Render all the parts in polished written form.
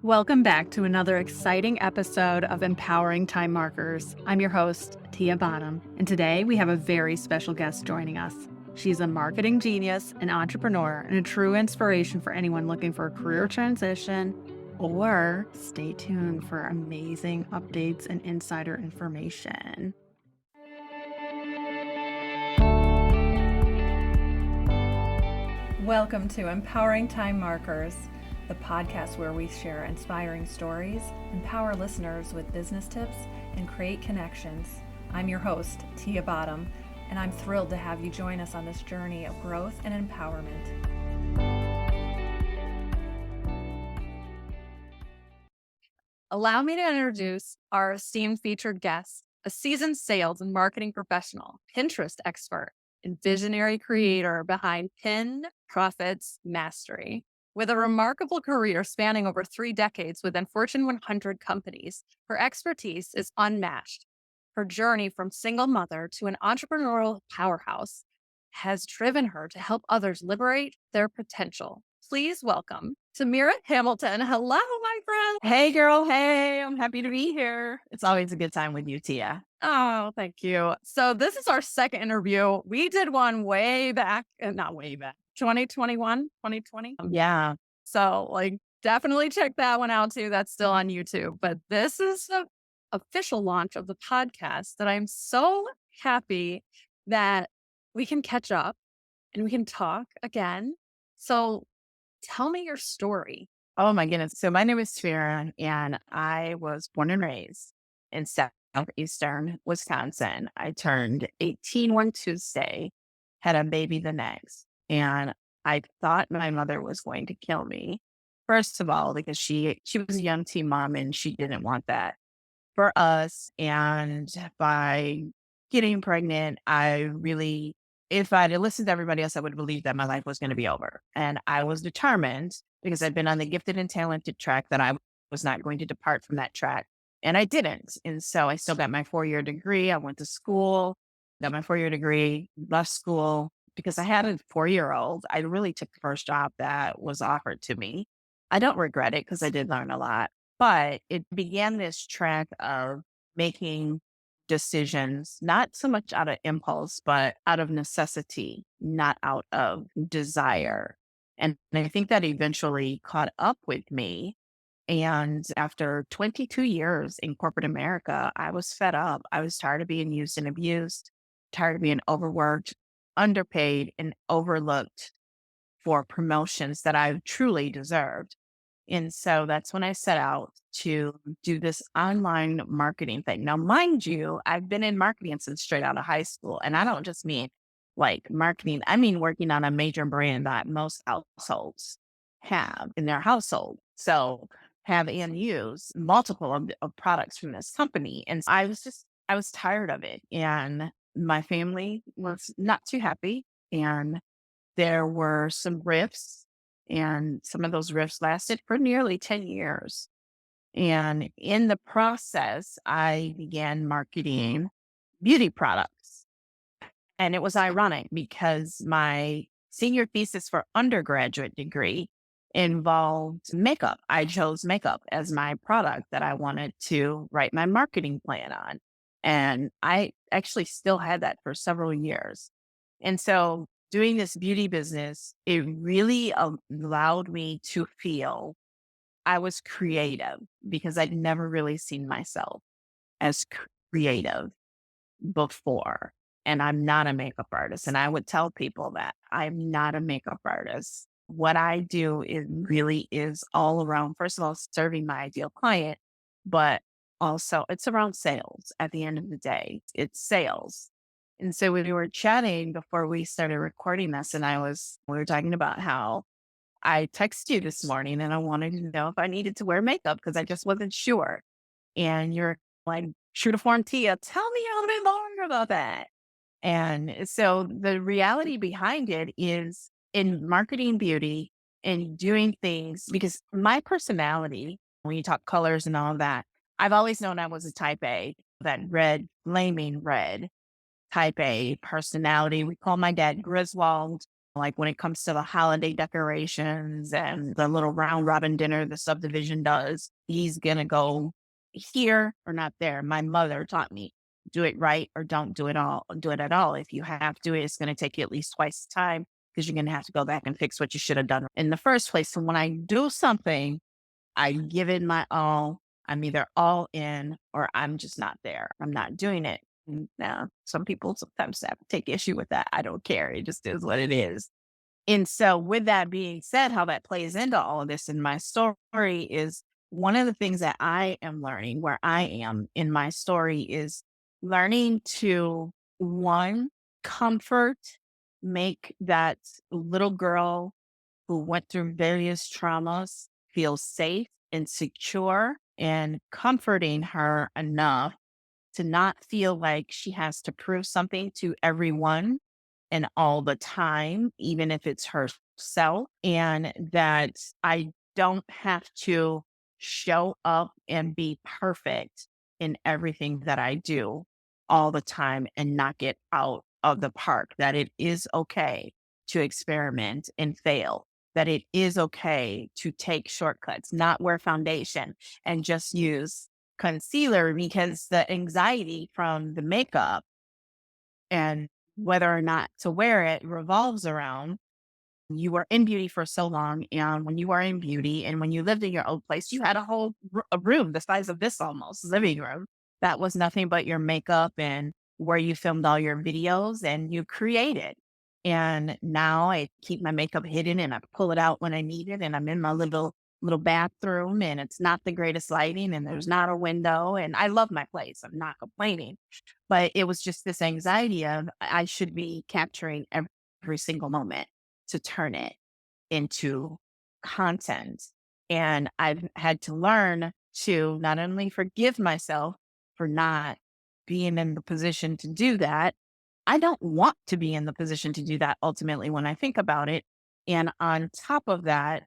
Welcome back to another exciting episode of Empowering Time Markers. I'm your host, Tia Bottom, and today we have a very special guest joining us. She's a marketing genius, an entrepreneur, and a true inspiration for anyone looking for a career transition, or stay tuned for amazing updates and insider information. Welcome to Empowering Time Markers, the podcast where we share inspiring stories, empower listeners with business tips, and create connections. I'm your host, Tia Bottom, and I'm thrilled to have you join us on this journey of growth and empowerment. Allow me to introduce our esteemed featured guest, a seasoned sales and marketing professional, Pinterest expert, and visionary creator behind Pin Profits Mastery. With a remarkable career spanning over 3 decades within Fortune 100 companies, her expertise is unmatched. Her journey from single mother to an entrepreneurial powerhouse has driven her to help others liberate their potential. Please welcome Tamira Hamilton. Hello, my friend. Hey, girl. Hey, I'm happy to be here. It's always a good time with you, Tia. Oh, thank you. So this is our second interview. We did one way back, not way back, 2021, 2020. Yeah. So definitely check that one out too. That's still on YouTube. But this is the official launch of the podcast that I'm so happy that we can catch up and we can talk again. So tell me your story. Oh, my goodness. So my name is Tamira, and I was born and raised in southeastern Wisconsin. I turned 18 one Tuesday, had a baby the next, and I thought my mother was going to kill me. First of all, because she was a young teen mom and she didn't want that for us. And by getting pregnant, if I'd listened to everybody else, I would believe that my life was going to be over. And I was determined because I'd been on the gifted and talented track that I was not going to depart from that track. And I didn't. And so I still got my 4-year degree. I went to school, got my 4-year degree, left school because I had a 4-year-old. I really took the first job that was offered to me. I don't regret it because I did learn a lot, but it began this track of making decisions, not so much out of impulse, but out of necessity, not out of desire. And I think that eventually caught up with me. And after 22 years in corporate America, I was fed up. I was tired of being used and abused, tired of being overworked, underpaid, and overlooked for promotions that I truly deserved. And so that's when I set out to do this online marketing thing. Now, mind you, I've been in marketing since straight out of high school. And I don't just mean like marketing, I mean working on a major brand that most households have in their household. So have and use multiple of products from this company. And I was tired of it. And my family was not too happy. And there were some rifts, and some of those rifts lasted for nearly 10 years. And in the process, I began marketing beauty products. And it was ironic because my senior thesis for undergraduate degree involved makeup. I chose makeup as my product that I wanted to write my marketing plan on. And I actually still had that for several years. And so doing this beauty business, it really allowed me to feel I was creative because I'd never really seen myself as creative before. And I'm not a makeup artist. And I would tell people that I'm not a makeup artist. What I do is really is all around, first of all, serving my ideal client, but also it's around sales at the end of the day. It's sales. And so when we were chatting before we started recording this, we were talking about how I texted you this morning and I wanted to know if I needed to wear makeup because I just wasn't sure. And you're like, true to form, Tia, tell me a little bit more about that. And so the reality behind it is in marketing beauty and doing things because my personality, when you talk colors and all of that, I've always known I was a type A, that red, flaming red type A personality. We call my dad Griswold. Like when it comes to the holiday decorations and the little round robin dinner the subdivision does, he's going to go here or not there. My mother taught me do it right or don't do it at all. If you have to, it's going to take you at least twice the time because you're going to have to go back and fix what you should have done in the first place. So when I do something, I give it my all. I'm either all in or I'm just not there. I'm not doing it. Now, some people sometimes have to take issue with that. I don't care. It just is what it is. And so, with that being said, how that plays into all of this in my story is one of the things that I am learning where I am in my story is learning to one, comfort, make that little girl who went through various traumas feel safe and secure and comforting her enough to not feel like she has to prove something to everyone and all the time, even if it's herself, and that I don't have to show up and be perfect in everything that I do all the time and knock it out of the park, that it is okay to experiment and fail, that it is okay to take shortcuts, not wear foundation and just use concealer because the anxiety from the makeup and whether or not to wear it revolves around you were in beauty for so long. And when you were in beauty and when you lived in your old place, you had a whole a room the size of this almost living room that was nothing but your makeup and where you filmed all your videos and you created. And now I keep my makeup hidden and I pull it out when I need it. And I'm in my little bathroom and it's not the greatest lighting and there's not a window. And I love my place. I'm not complaining. But it was just this anxiety of I should be capturing every single moment to turn it into content. And I've had to learn to not only forgive myself for not being in the position to do that, I don't want to be in the position to do that ultimately when I think about it. And on top of that,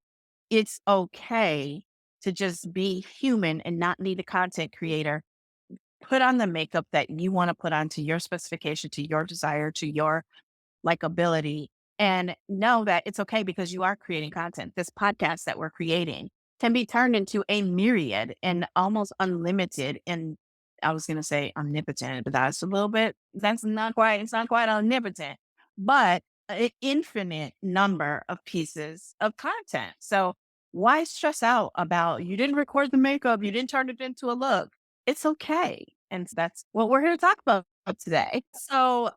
it's okay to just be human and not need a content creator. Put on the makeup that you want to put on to your specification, to your desire, to your likability, and know that it's okay because you are creating content. This podcast that we're creating can be turned into a myriad and almost unlimited. And I was going to say omnipotent, but that's a little bit, that's not quite, it's not quite omnipotent, but an infinite number of pieces of content. So why stress out about you didn't record the makeup, you didn't turn it into a look? It's okay. And that's what we're here to talk about today. So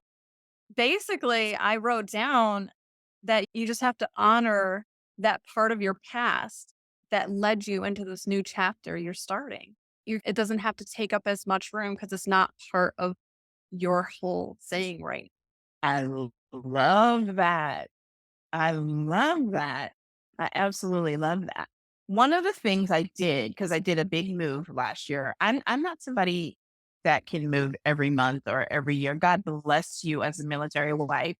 basically, I wrote down that you just have to honor that part of your past that led you into this new chapter you're starting. It doesn't have to take up as much room because it's not part of your whole saying right. Love that. I love that. I absolutely love that. One of the things I did, because I did a big move last year, I'm not somebody that can move every month or every year. God bless you as a military wife.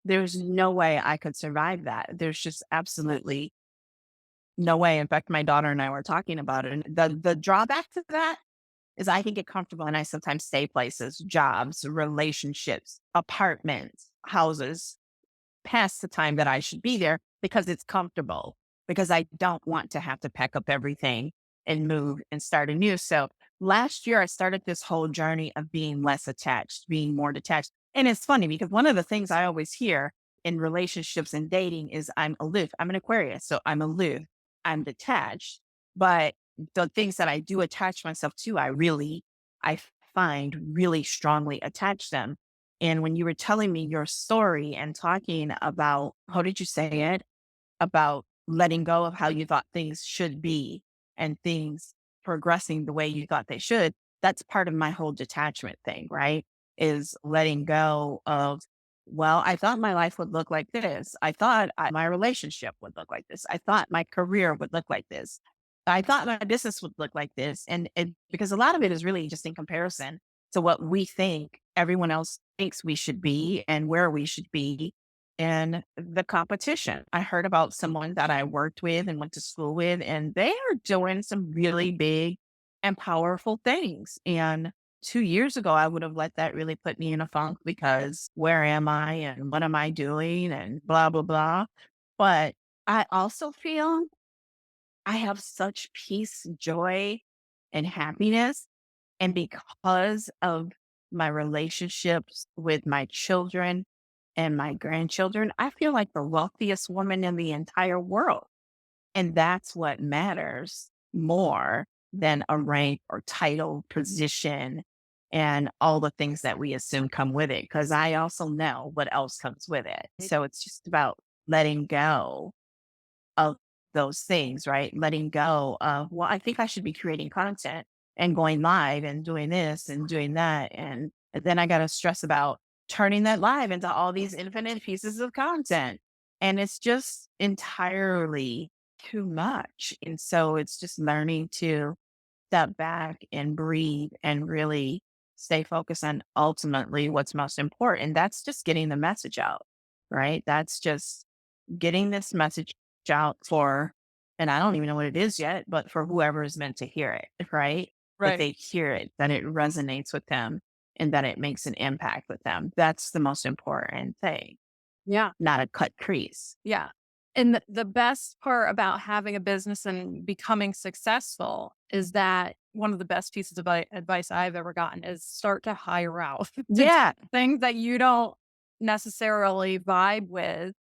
There's no way I could survive that. There's just absolutely no way. In fact, my daughter and I were talking about it. And the drawback to that is I can get comfortable and I sometimes stay places, jobs, relationships, apartments, houses past the time that I should be there because it's comfortable, because I don't want to have to pack up everything and move and start anew. So last year, I started this whole journey of being less attached, being more detached. And it's funny because one of the things I always hear in relationships and dating is I'm aloof. I'm an Aquarius, so I'm aloof. I'm detached. But the things that I do attach myself to, I find really strongly attach them. And when you were telling me your story and talking about, how did you say it? About letting go of how you thought things should be and things progressing the way you thought they should. That's part of my whole detachment thing, right? Is letting go of, well, I thought my life would look like this. My relationship would look like this. I thought my career would look like this. I thought my business would look like this. And because a lot of it is really just in comparison to what we think everyone else thinks we should be and where we should be in the competition. I heard about someone that I worked with and went to school with, and they are doing some really big and powerful things. And 2 years ago, I would have let that really put me in a funk because where am I and what am I doing and blah, blah, blah. But I also feel I have such peace, joy, and happiness. And because of my relationships with my children and my grandchildren, I feel like the wealthiest woman in the entire world. And that's what matters more than a rank or title, position, and all the things that we assume come with it. Cause I also know what else comes with it. So it's just about letting go of those things, right? Letting go of, well, I think I should be creating content and going live and doing this and doing that. And then I got to stress about turning that live into all these infinite pieces of content. And it's just entirely too much. And so it's just learning to step back and breathe and really stay focused on ultimately what's most important. That's just getting the message out, right? That's just getting this message out for, and I don't even know what it is yet, but for whoever is meant to hear it, right? That Right. they hear it, that it resonates with them, and that it makes an impact with them. That's the most important thing, Yeah. not a cut crease. Yeah. And the best part about having a business and becoming successful is that one of the best pieces of advice I've ever gotten is start to hire out to do Yeah. things that you don't necessarily vibe with.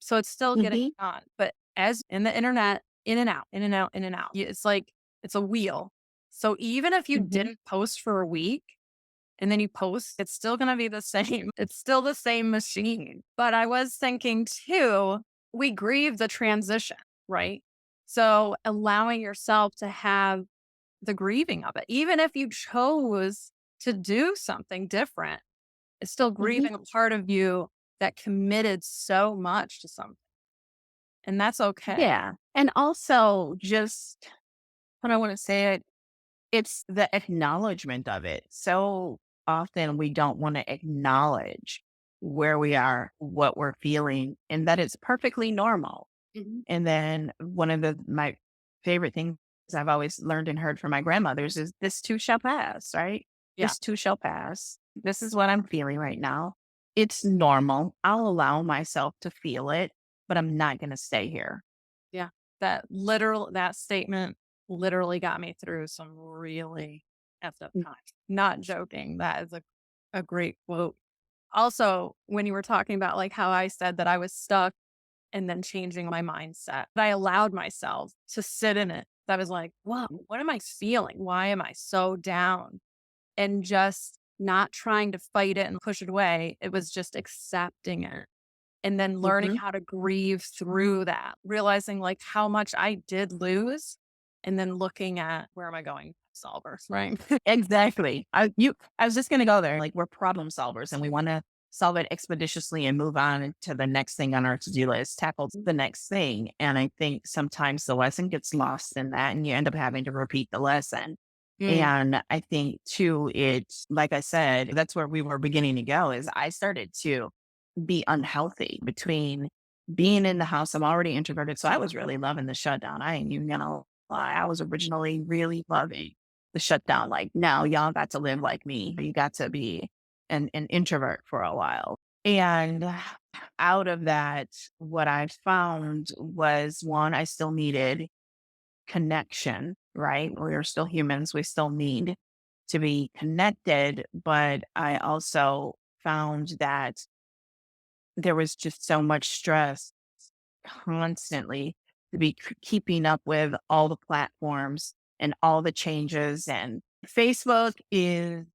So it's still getting Hmm. on. But as in the internet, in and out, in and out, in and out. It's like it's a wheel. So even if you Hmm. didn't post for a week, and then you post, it's still gonna be the same. It's still the same machine. But I was thinking too, we grieve the transition, right? So allowing yourself to have the grieving of it, even if you chose to do something different, it's still Hmm. grieving a part of you that committed so much to something. And that's okay. Yeah. And also just what I want to say it, it's the acknowledgement of it. So often we don't want to acknowledge where we are, what we're feeling, and that it's perfectly normal. Mhm. And then one of my favorite things I've always learned and heard from my grandmothers is this too shall pass, right? Yeah. This too shall pass. This is what I'm feeling right now. It's normal. I'll allow myself to feel it, but I'm not going to stay here. Yeah. That statement literally got me through some really effed up times. Not joking. That is a great quote. Also, when you were talking about like how I said that I was stuck and then changing my mindset, I allowed myself to sit in it. That was like, whoa, what am I feeling? Why am I so down? And just not trying to fight it and push it away. It was just accepting it and then learning Mhm. how to grieve through that, realizing like how much I did lose, and then looking at where am I going? Solvers, right? Exactly. I was just gonna go there. Like we're problem solvers and we want to solve it expeditiously and move on to the next thing on our to-do list, tackle the next thing. And I think sometimes the lesson gets lost in that and you end up having to repeat the lesson. Mm, And I think too, it's like I said, that's where we were beginning to go is I started to be unhealthy between being in the house. I'm already introverted. So I was really loving the shutdown. I ain't even gonna lie. I was originally really loving the shutdown. Like, now y'all got to live like me. You got to be an introvert for a while. And out of that, what I found was one, I still needed connection, right? We are still humans. We still need to be connected. But I also found that there was just so much stress constantly to be keeping up with all the platforms and all the changes. And Facebook is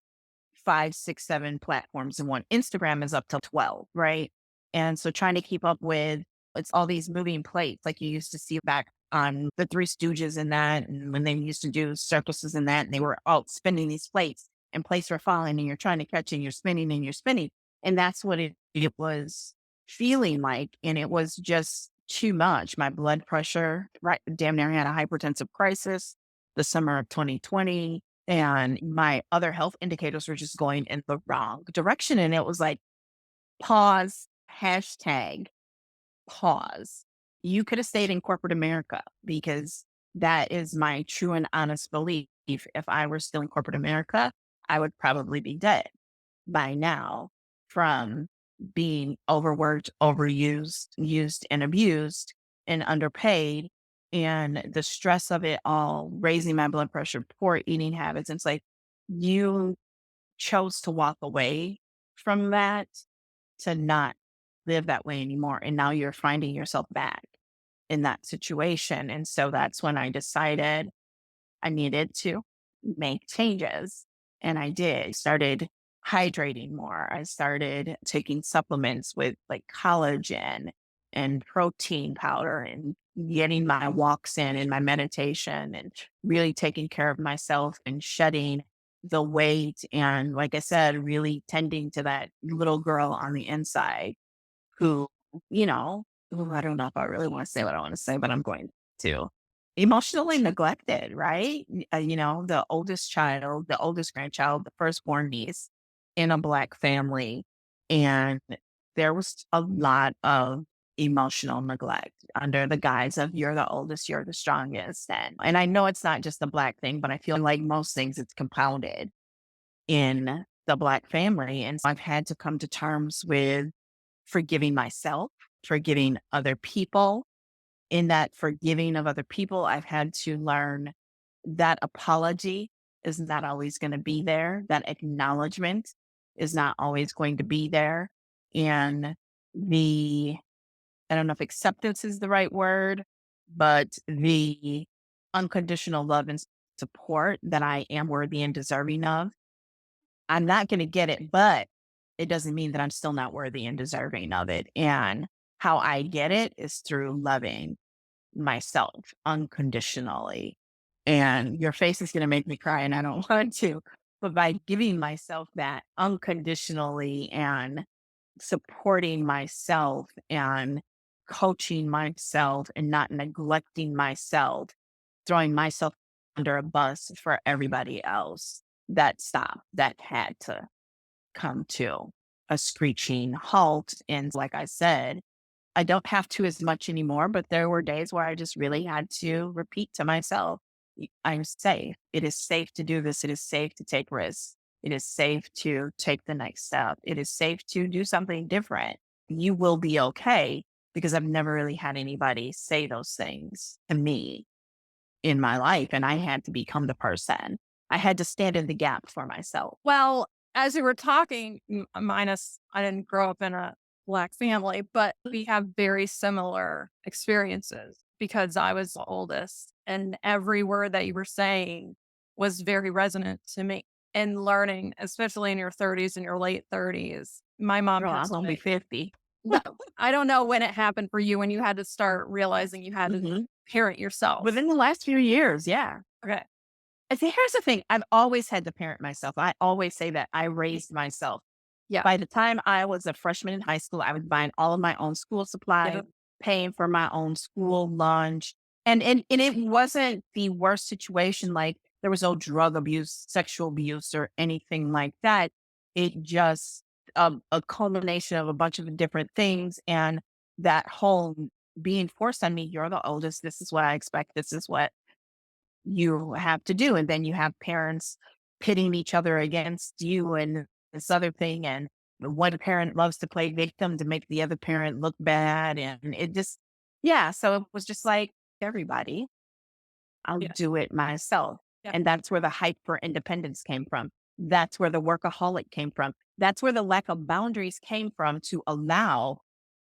five, six, seven platforms in one. Instagram is up to 12, right? And so trying to keep up with it's all these moving plates like you used to see back on the Three Stooges and that, and when they used to do circuses and that, and they were all spinning these plates and plates were falling and you're trying to catch and you're spinning and you're spinning. And that's what it was feeling like. And it was just too much. My blood pressure, right? Damn near had a hypertensive crisis the summer of 2020 and my other health indicators were just going in the wrong direction. And it was like, pause, hashtag pause. You could have stayed in corporate America because that is my true and honest belief. If I were still in corporate America, I would probably be dead by now from being overworked, overused, used and abused and underpaid. And the stress of it all, raising my blood pressure, poor eating habits. And it's like you chose to walk away from that to not live that way anymore. And now you're finding yourself back in that situation. And so that's when I decided I needed to make changes. And I did. Started hydrating more. I started taking supplements with like collagen and protein powder and getting my walks in and my meditation and really taking care of myself and shedding the weight. And like I said, really tending to that little girl on the inside who, you know, who I don't know if I really want to say what I want to say, but I'm going to. Emotionally neglected, right? The oldest child, the oldest grandchild, the firstborn niece in a Black family. And there was a lot of emotional neglect under the guise of you're the oldest, you're the strongest. And I know it's not just a Black thing, but I feel like most things it's compounded in the Black family. And so I've had to come to terms with forgiving myself, forgiving other people. In that forgiving of other people, I've had to learn that apology is not always going to be there. That acknowledgement is not always going to be there. And the, I don't know if acceptance is the right word, but the unconditional love and support that I am worthy and deserving of, I'm not going to get it, but it doesn't mean that I'm still not worthy and deserving of it. And how I get it is through loving myself unconditionally. And your face is going to make me cry, and I don't want to. But by giving myself that unconditionally and supporting myself and coaching myself and not neglecting myself, throwing myself under a bus for everybody else, that stopped. That had to come to a screeching halt. And like I said, I don't have to as much anymore, but there were days where I just really had to repeat to myself, I'm safe. It is safe to do this. It is safe to take risks. It is safe to take the next step. It is safe to do something different. You will be okay because I've never really had anybody say those things to me in my life. And I had to become the person. I had to stand in the gap for myself. Well, as you were talking, minus I didn't grow up in a Black family, but we have very similar experiences because I was the oldest. And every word that you were saying was very resonant to me. And learning, especially in your 30s and your late 30s. My mom Girl, I'm passed going to be away. 50. No, I don't know when it happened for you when you had to start realizing you had to Mhm. parent yourself. Within the last few years, yeah. Okay. I see, here's the thing, I've always had to parent myself. I always say that I raised myself. Yeah. By the time I was a freshman in high school, I was buying all of my own school supplies, Yeah. paying for my own school lunch. And it wasn't the worst situation, like there was no drug abuse, sexual abuse, or anything like that. It just a culmination of a bunch of different things. And that whole being forced on me, you're the oldest, this is what I expect, this is what you have to do. And then you have parents pitting each other against you and this other thing. And the one parent loves to play victim to make the other parent look bad. And it just, yeah. So it was just like, everybody, I'll Yeah. do it myself. Yeah. And that's where the hype for independence came from. That's where the workaholic came from. That's where the lack of boundaries came from to allow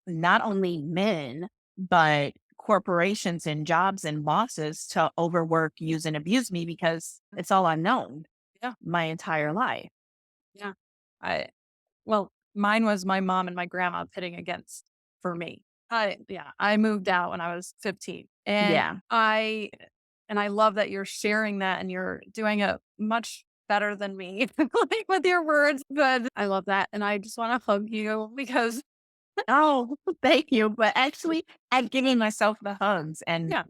not only men, but corporations and jobs and bosses to overwork, use, and abuse me because it's all I've known Yeah. my entire life. Yeah. I Well, mine was my mom and my grandma pitting against for me. I moved out when I was 15. Yeah. And I love that you're sharing that and you're doing it much better than me, like with your words. But I love that. And I just want to hug you because Oh, thank you. But actually, I've given myself the hugs, and yeah.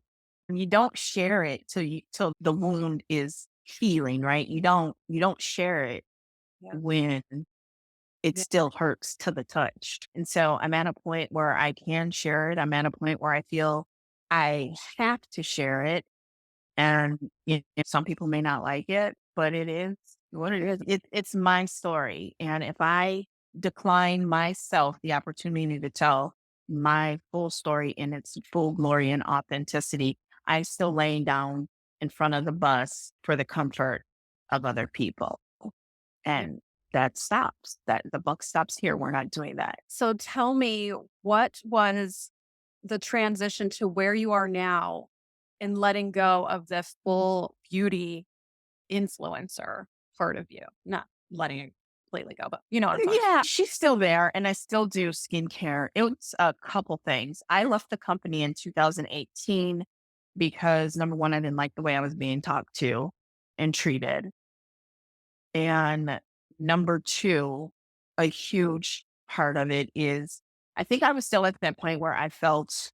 you don't share it till the wound is healing, right? You don't share it Yeah. when it Yeah. still hurts to the touch. And so I'm at a point where I can share it. I'm at a point where I feel I have to share it. And some people may not like it, but it is What it is, it's my story. And if I decline myself the opportunity to tell my full story in its full glory and authenticity, I'm still laying down in front of the bus for the comfort of other people. Yeah. And that stops. That the buck stops here. We're not doing that. So tell me, what was the transition to where you are now in letting go of the full beauty influencer part of you? Not letting it completely go, but you know what I'm talking Yeah, she's still there and I still do skincare. It was a couple things. I left the company in 2018 because number one, I didn't like the way I was being talked to and treated. And number two, a huge part of it is I think I was still at that point where I felt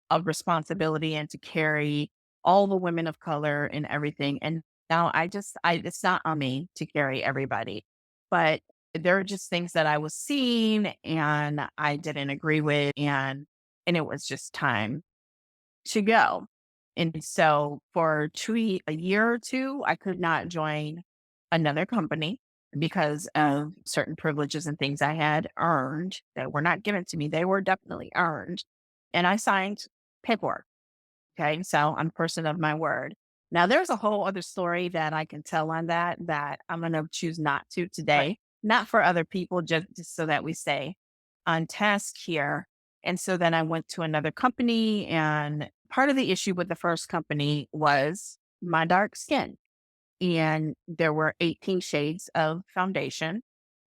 of responsibility and to carry all the women of color and everything. And now it's not on me to carry everybody, but there are just things that I was seeing and I didn't agree with. And it was just time to go. And so for a year or two, I could not join another company because of certain privileges and things I had earned that were not given to me. They were definitely earned. And I signed paperwork. Okay. So I'm a person of my word. Now there's a whole other story that I can tell on that I'm going to choose not to about. today, not for other people, just so that we stay on task here. And so then I went to another company, and part of the issue with the first company was my dark skin. And there were 18 shades of foundation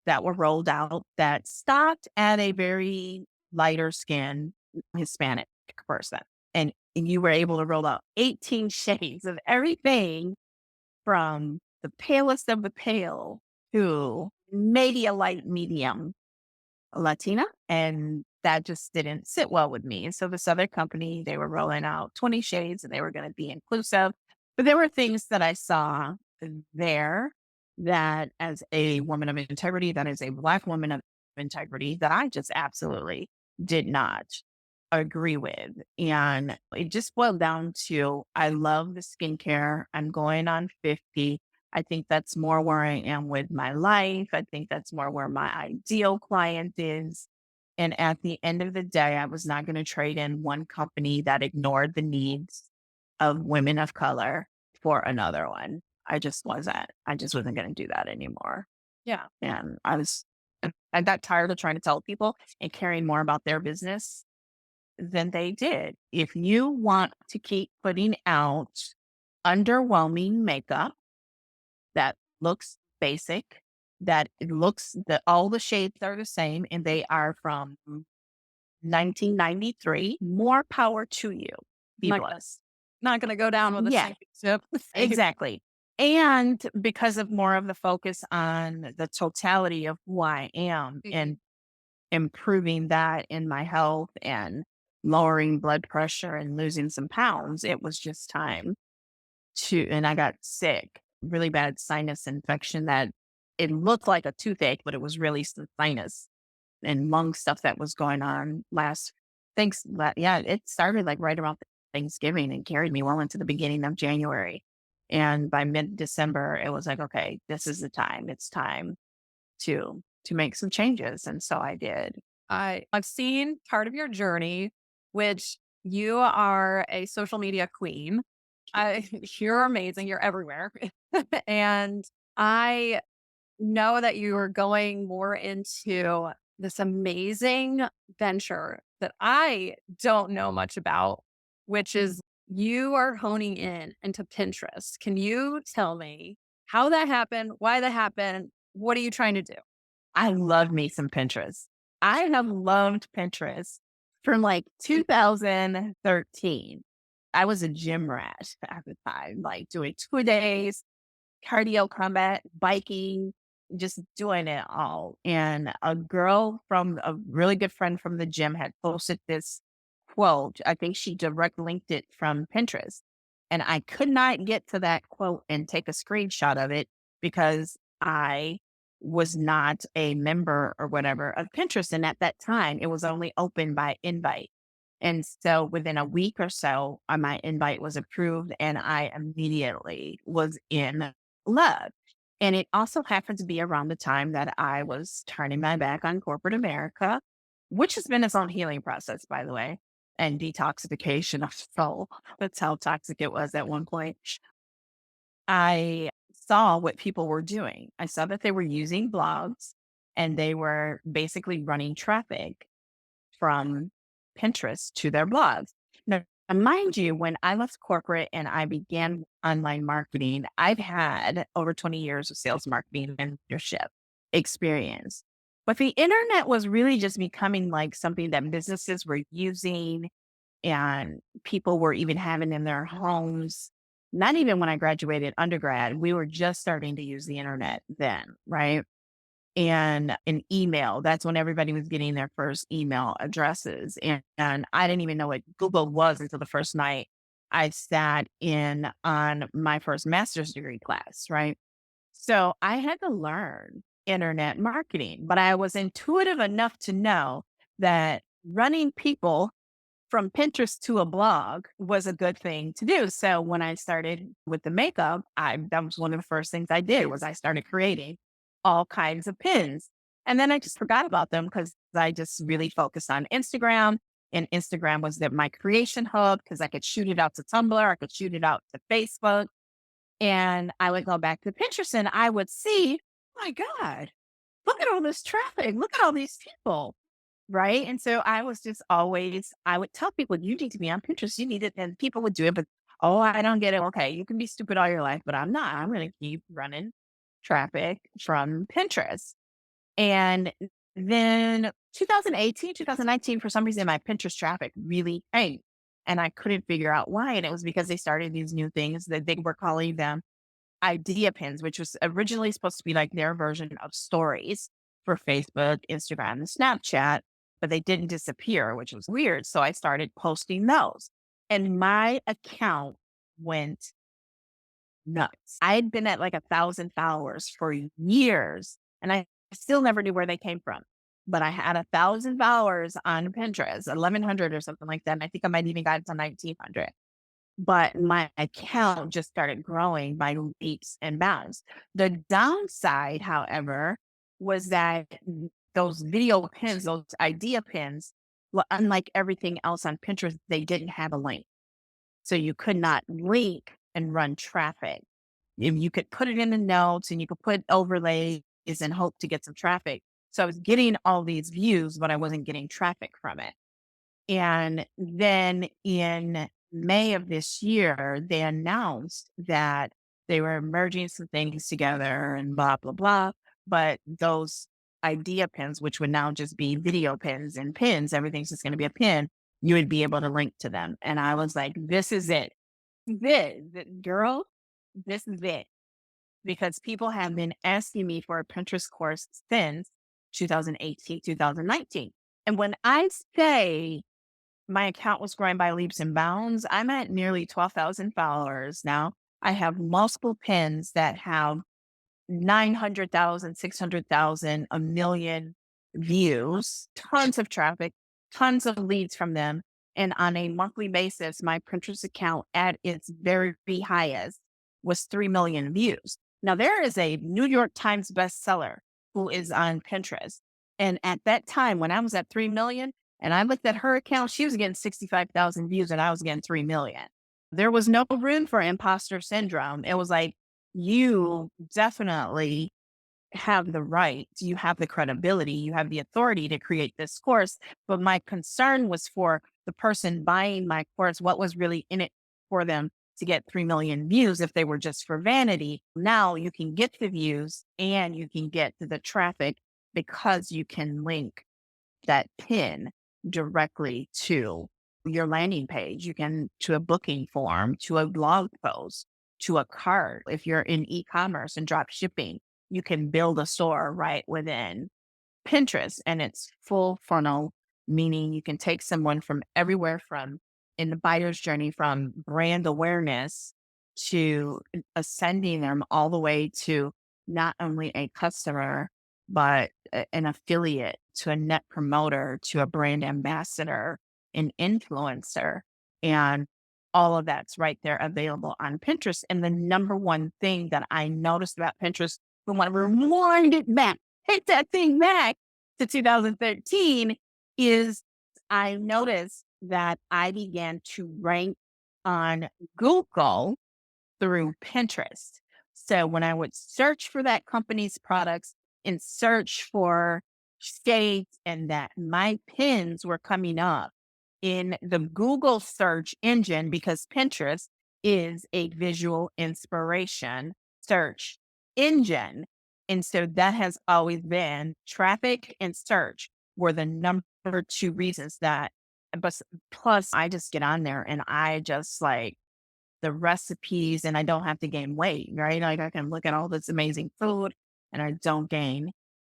that were rolled out that stopped at a very lighter skin Hispanic person. And you were able to roll out 18 shades of everything from the palest of the pale to maybe a light medium Latina. And that just didn't sit well with me. And so this other company, they were rolling out 20 shades and they were going to be inclusive. But there were things that I saw there that as a woman of integrity, that is a Black woman of integrity, that I just absolutely did not agree with. And it just boiled down to I love the skincare. I'm going on 50. I think that's more where I am with my life. I think that's more where my ideal client is. And at the end of the day, I was not going to trade in one company that ignored the needs of women of color for another one. I just wasn't going to do that anymore. Yeah. And I got tired of trying to tell people and caring more about their business than they did. If you want to keep putting out underwhelming makeup, that looks basic, that it looks that all the shades are the same and they are from 1993. More power to you. Be Not blessed. not gonna go down with a Yeah, sinking ship. exactly. And because of more of the focus on the totality of who I am Mhm. and improving that in my health and lowering blood pressure and losing some pounds, it was just time and I got sick, really bad sinus infection that it looked like a toothache, but it was really some sinus and lung stuff that was going on yeah, it started like right around Thanksgiving and carried me well into the beginning of January. And by mid-December, it was like, okay, this is the time. It's time to make some changes. And so I did. I've seen part of your journey, which you are a social media queen. You're amazing. You're everywhere. And I know that you are going more into this amazing venture that I don't know much about, which is you are honing in into Pinterest. Can you tell me how that happened, why that happened? What are you trying to do? I love me some Pinterest. I have loved Pinterest from like 2013. I was a gym rat at the time, like doing 2 days, cardio combat, biking, just doing it all. And a girl from a really good friend from the gym had posted this quote. I think she direct linked it from Pinterest. And I could not get to that quote and take a screenshot of it because I was not a member or whatever of Pinterest. And at that time, it was only open by invite. And so within a week or so, my invite was approved and I immediately was in love. And it also happened to be around the time that I was turning my back on corporate America, which has been its own healing process, by the way, and detoxification of soul. That's how toxic it was at one point. I saw what people were doing. I saw that they were using blogs and they were basically running traffic from Pinterest to their blogs. Now, mind you, when I left corporate and I began online marketing, I've had over 20 years of sales marketing and leadership experience. But the internet was really just becoming like something that businesses were using and people were even having in their homes. Not even when I graduated undergrad, we were just starting to use the internet then, right? And an email. That's when everybody was getting their first email addresses. And I didn't even know what Google was until the first night I sat in on my first master's degree class, right? So I had to learn internet marketing, but I was intuitive enough to know that running people from Pinterest to a blog was a good thing to do. So when I started with the makeup, that was one of the first things I did was I started creating all kinds of pins. And then I just forgot about them because I just really focused on Instagram. And Instagram was my creation hub because I could shoot it out to Tumblr, I could shoot it out to Facebook. And I would go back to Pinterest and I would see, oh my God, look at all this traffic. Look at all these people. Right. And so I was just always, I would tell people, you need to be on Pinterest. You need it. And people would do it. But, oh, I don't get it. Okay. You can be stupid all your life, but I'm not. I'm going to keep running traffic from Pinterest. And then 2018, 2019, for some reason, my Pinterest traffic really tanked. And I couldn't figure out why. And it was because they started these new things that they were calling them idea pins, which was originally supposed to be like their version of stories for Facebook, Instagram, and Snapchat, but they didn't disappear, which was weird. So I started posting those. And my account went nuts. I had been at like 1,000 followers for years and I still never knew where they came from. But I had 1,000 followers on Pinterest, 1,100 or something like that. And I think I might even got it to 1,900, but my account just started growing by leaps and bounds. The downside, however, was that those video pins, those idea pins, unlike everything else on Pinterest, they didn't have a link. So you could not link and run traffic. If you could put it in the notes and you could put overlays and hope to get some traffic. So I was getting all these views, but I wasn't getting traffic from it. And then in May of this year, they announced that they were merging some things together and blah, blah, blah. But those idea pins, which would now just be video pins and pins, everything's just going to be a pin, you would be able to link to them. And I was like, this is it. Girl, this is it. Because people have been asking me for a Pinterest course since 2018, 2019. And when I say my account was growing by leaps and bounds, I'm at nearly 12,000 followers now. I have multiple pins that have 900,000, 600,000, a million views, tons of traffic, tons of leads from them. And on a monthly basis, my Pinterest account at its very highest was 3 million views. Now, there is a New York Times bestseller who is on Pinterest. And at that time, when I was at 3 million and I looked at her account, she was getting 65,000 views and I was getting 3 million. There was no room for imposter syndrome. It was like, you definitely have the right, you have the credibility, you have the authority to create this course. But my concern was for the person buying my course, what was really in it for them to get 3 million views if they were just for vanity. Now you can get the views and you can get the traffic because you can link that pin directly to your landing page. You can to a booking form, to a blog post, to a cart. If you're in e-commerce and drop shipping, you can build a store right within Pinterest and it's full funnel, meaning you can take someone from everywhere from in the buyer's journey from brand awareness to ascending them all the way to not only a customer, but an affiliate to a net promoter to a brand ambassador, an influencer. And all of that's right there available on Pinterest. And the number one thing that I noticed about Pinterest I want to rewind it back, hit that thing back to 2013, is I noticed that I began to rank on Google through Pinterest. So when I would search for that company's products and search for shades and that, my pins were coming up in the Google search engine because Pinterest is a visual inspiration search engine. And so that has always been traffic and search were the number two reasons that, but plus I just get on there and I just like the recipes and I don't have to gain weight, right? Like I can look at all this amazing food and I don't gain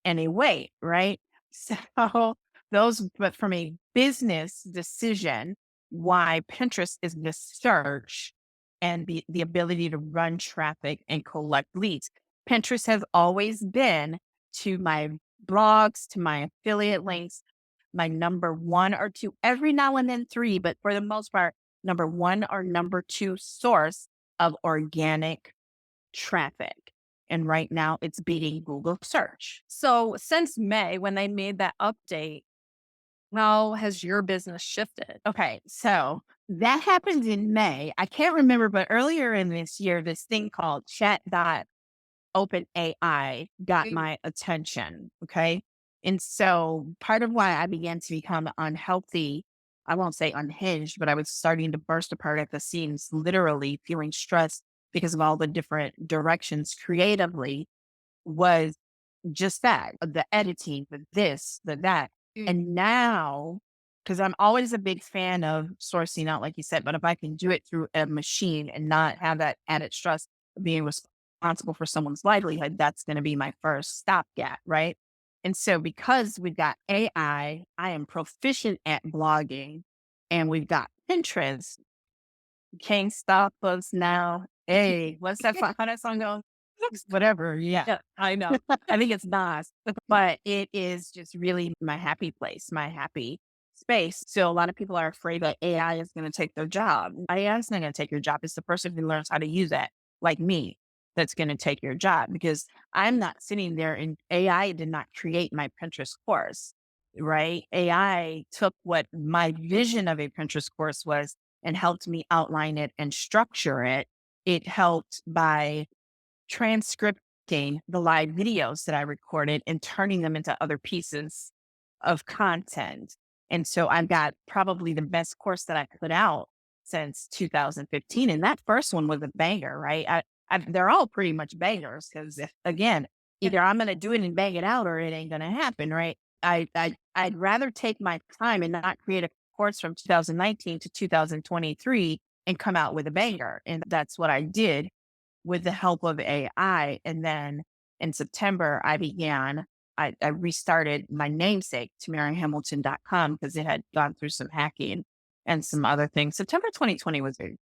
any weight, right? So but from a business decision, why Pinterest is the search and the ability to run traffic and collect leads. Pinterest has always been to my blogs, to my affiliate links, my number one or two, every now and then three, but for the most part, number one or number two source of organic traffic. And right now it's beating Google search. So since May, when they made that update, how has your business shifted? Okay. So that happened in May. I can't remember, but earlier in this year, this thing called OpenAI got my attention. Okay. And so part of why I began to become unhealthy, I won't say unhinged, but I was starting to burst apart at the seams, literally feeling stressed because of all the different directions creatively, was just that, the editing, the this, the that. And now, because I'm always a big fan of sourcing out, like you said, but if I can do it through a machine and not have that added stress of being responsible for someone's livelihood, that's going to be my first stopgap, right? And so, because we've got I am proficient at blogging, and we've got Pinterest, can't stop us now. Hey, what's that? How that song go? Whatever. Yeah, Yeah, I know. I think it's Nas, but it is just really my happy place, my happy space. So a lot of people are afraid that AI is going to take their job. AI is not going to take your job. It's the person who learns how to use it, like me, that's going to take your job, because I'm not sitting there and AI did not create my Pinterest course, right? AI took what my vision of a Pinterest course was and helped me outline it and structure it. It helped by transcripting the live videos that I recorded and turning them into other pieces of content. And so I've got probably the best course that I put out since 2015. And that first one was a banger, right? They're all pretty much bangers because, again, either I'm going to do it and bang it out or it ain't going to happen, right? I'd rather take my time and not create a course from 2019 to 2023 and come out with a banger. And that's what I did with the help of AI. And then in September, I restarted my namesake, TamiraHamilton.com, because it had gone through some hacking and some other things. September 2020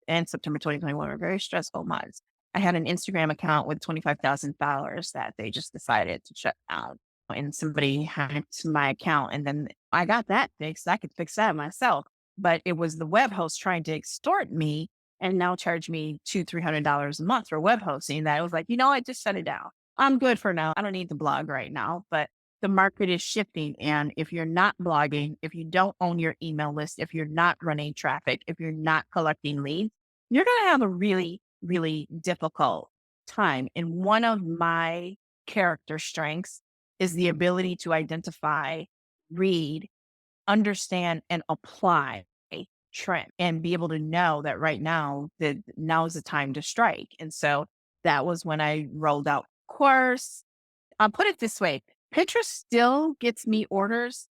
and September 2021 were very stressful months. I had an Instagram account with 25,000 followers that they just decided to shut down. And somebody hacked my account. And then I got that fixed. I could fix that myself. But it was the web host trying to extort me and now charge me $200-300 a month for web hosting. That I was like, I just shut it down. I'm good for now. I don't need to blog right now, but the market is shifting. And if you're not blogging, if you don't own your email list, if you're not running traffic, if you're not collecting leads, you're going to have a really, really difficult time. And one of my character strengths is the ability to identify, read, understand, and apply trend and be able to know that right now that now is the time to strike. And so that was when I rolled out course. I'll put it this way. Pinterest still gets me orders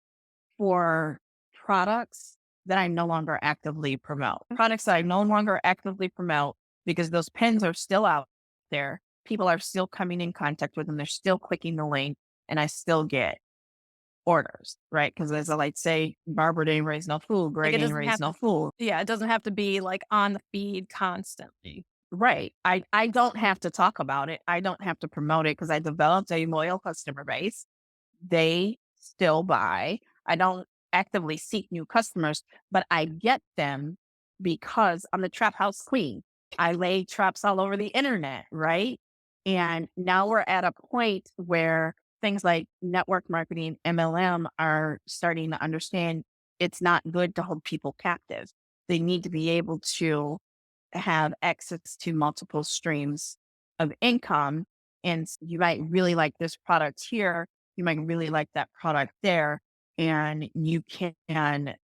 for products that I no longer actively promote. Products that I no longer actively promote because those pins are still out there. People are still coming in contact with them. They're still clicking the link and I still get orders, right? Because as I like to say, Barbara didn't raise no fool, Like Greg it ain't doesn't raised have no to, fool. yeah, it doesn't have to be like on the feed constantly. Right. I don't have to talk about it. I don't have to promote it because I developed a loyal customer base. They still buy. I don't actively seek new customers, but I get them because I'm the trap house queen. I lay traps all over the internet, right? And now we're at a point where things like network marketing, MLM are starting to understand it's not good to hold people captive. They need to be able to have access to multiple streams of income. And you might really like this product here. You might really like that product there. And you can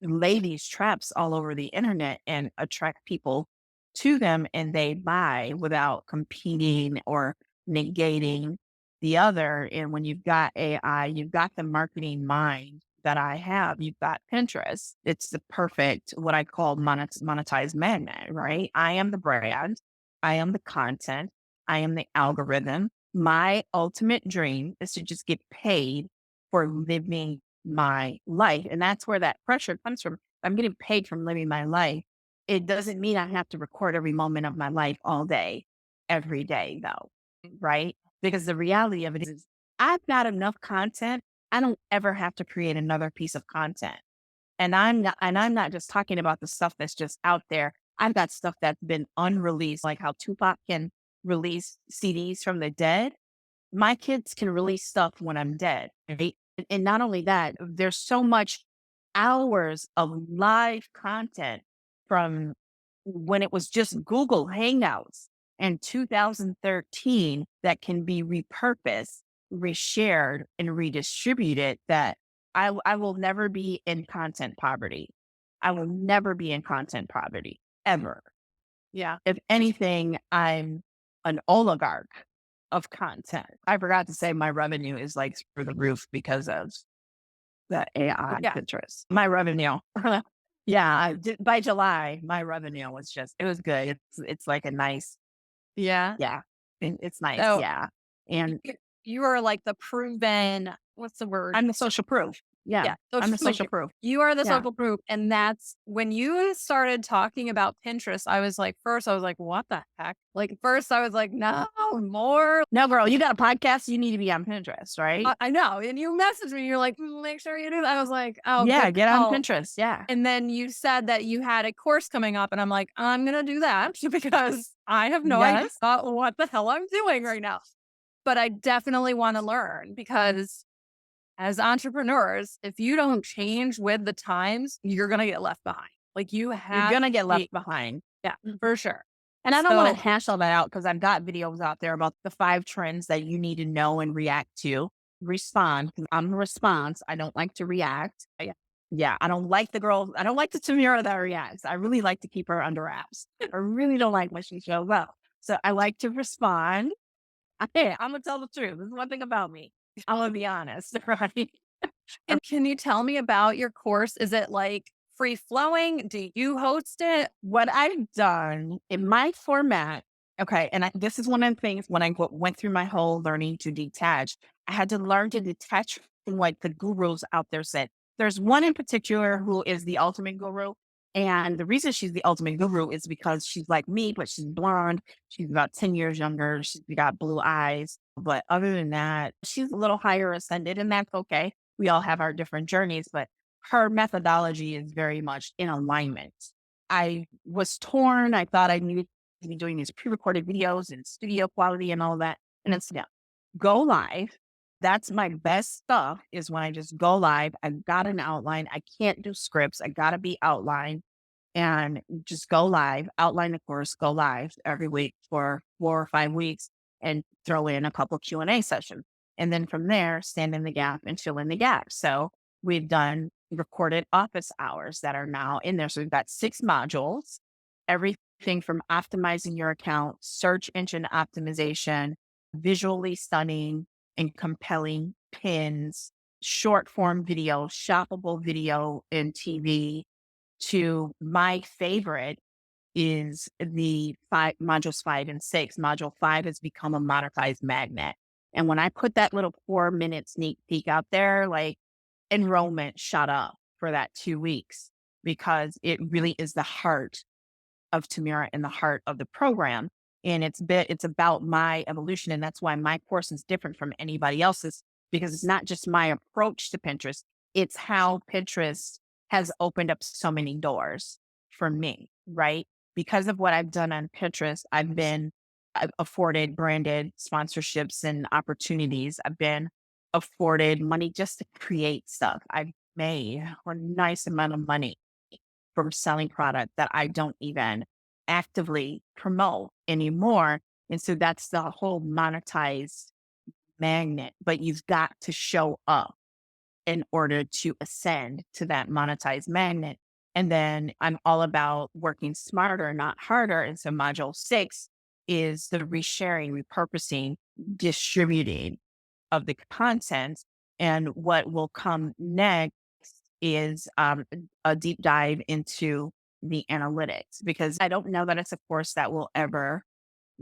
lay these traps all over the internet and attract people to them and they buy without competing or negating the other. And when you've got AI, you've got the marketing mind that I have, you've got Pinterest. It's the perfect, what I call monetized magnet, right? I am the brand. I am the content. I am the algorithm. My ultimate dream is to just get paid for living my life. And that's where that pressure comes from. I'm getting paid from living my life. It doesn't mean I have to record every moment of my life all day, every day, though. Right. Because the reality of it is, I've got enough content. I don't ever have to create another piece of content. And I'm not just talking about the stuff that's just out there. I've got stuff that's been unreleased, like how Tupac can release CDs from the dead. My kids can release stuff when I'm dead, right? And not only that, there's so much hours of live content from when it was just Google Hangouts in 2013 that can be repurposed, reshared, and redistributed that I will never be in content poverty. I will never be in content poverty ever. Yeah. If anything, I'm an oligarch of content. I forgot to say my revenue is like through the roof because of the AI Yeah. Pinterest. My revenue. Yeah, by July, my revenue was it was good. It's like a nice, Yeah. yeah, it's nice. So Yeah. And you are like the proven, what's the word? I'm the social proof. Yeah. Yeah, I'm the thank social you. proof. You are the Yeah. social proof, and that's when you started talking about Pinterest, I was like, first I was like, "What the heck?" Like, first I was like, "No, more." No, girl, you got a podcast. You need to be on Pinterest, right? I know, and you messaged me, you're like, Make sure you do that." I was like, "Oh, Yeah. good Get on call." Pinterest. Yeah. And then you said that you had a course coming up, and I'm like, "I'm gonna do that because I have no idea Yes. what the hell I'm doing right now." But I definitely wanna learn because as entrepreneurs, if you don't change with the times, you're going to get left behind. Like you You're have going to to get left be, behind. yeah, for sure. And I don't want to So, hash all that out because I've got videos out there about the 5 trends that you need to know and react to. Respond, 'cause I'm a response. I don't like to react. yeah. Yeah, I don't like the girl. I don't like the Tamira that reacts. I really like to keep her under wraps. I really don't like when she shows up. So I like to respond. Hey, I'm gonna tell the truth. This is one thing about me. I'm gonna be honest, right? And can you tell me about your course? Is it like free flowing? Do you host it? What I've done in my format, okay, and this is one of the things when I went through my whole learning to detach, I had to learn to detach from what the gurus out there said. There's one in particular who is the ultimate guru. And the reason she's the ultimate guru is because she's like me, but she's blonde. She's about 10 years younger. She's got blue eyes. But other than that, she's a little higher ascended, and that's okay. We all have our different journeys, but her methodology is very much in alignment. I was torn. I thought I needed to be doing these pre-recorded videos and studio quality and all that. And it's no, go live. That's my best stuff is when I just go live. I've got an outline. I can't do scripts. I got to be outlined and just go live, outline the course, go live every week for 4 or 5 weeks and throw in a couple Q&A sessions. And then from there, stand in the gap and fill in the gap. So we've done recorded office hours that are now in there. So we've got 6 modules, everything from optimizing your account, search engine optimization, visually stunning and compelling pins, short form video, shoppable video and TV, to my favorite is the modules 5 and 6. Module 5 has become a monetized magnet. And when I put that little 4 minute sneak peek out there, like enrollment shot up for that 2 weeks because it really is the heart of Tamira and the heart of the program. And it's about my evolution. And that's why my course is different from anybody else's because it's not just my approach to Pinterest. It's how Pinterest has opened up so many doors for me, right? Because of what I've done on Pinterest, I've been I've afforded branded sponsorships and opportunities. I've been afforded money just to create stuff. I've made a nice amount of money from selling product that I don't even actively promote anymore. And so that's the whole monetized magnet, but you've got to show up in order to ascend to that monetized magnet. And then I'm all about working smarter, not harder. And so module 6 is the resharing, repurposing, distributing of the content. And what will come next is a deep dive into the analytics, because I don't know that it's a course that will ever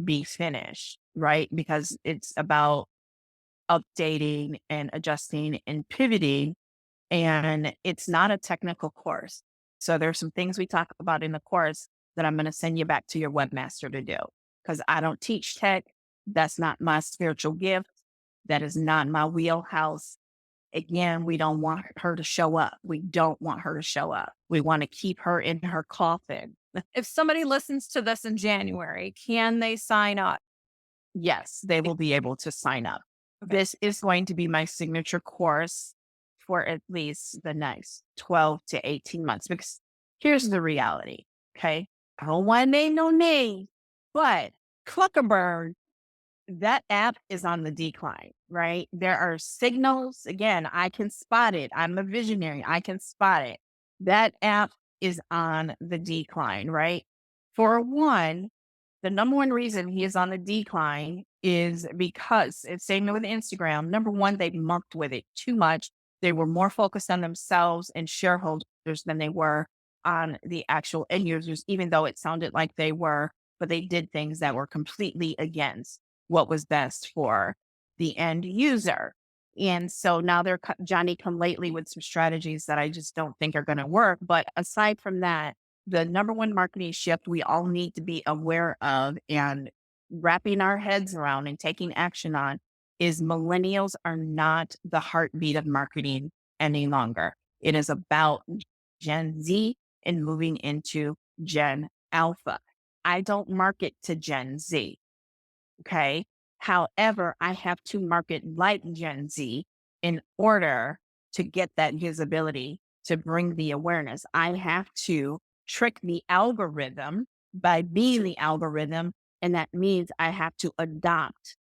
be finished, right? Because it's about updating and adjusting and pivoting, and it's not a technical course. So there's some things we talk about in the course that I'm going to send you back to your webmaster to do, because I don't teach tech. That's not my spiritual gift. That is not my wheelhouse. Again, we don't want her to show up. We don't want her to show up. We want to keep her in her coffin. If somebody listens to this in January, can they sign up? Yes, they will be able to sign up. Okay. This is going to be my signature course for at least the next 12 to 18 months, because here's the reality. Okay. I don't want to name no name, but Cluckerberg, that app is on the decline, right? There are signals. Again, I can spot it. I'm a visionary. I can spot it. That app is on the decline, right? For one, the number one reason he is on the decline is because it's same with Instagram. Number one, they mucked with it too much. They were more focused on themselves and shareholders than they were on the actual end users, even though it sounded like they were, but they did things that were completely against what was best for the end user. And so now they're Johnny come lately with some strategies that I just don't think are going to work. But aside from that, the number one marketing shift we all need to be aware of and wrapping our heads around and taking action on is millennials are not the heartbeat of marketing any longer. It is about Gen Z and moving into Gen Alpha. I don't market to Gen Z. Okay. However, I have to market like Gen Z in order to get that visibility, to bring the awareness. I have to trick the algorithm by being the algorithm. And that means I have to adopt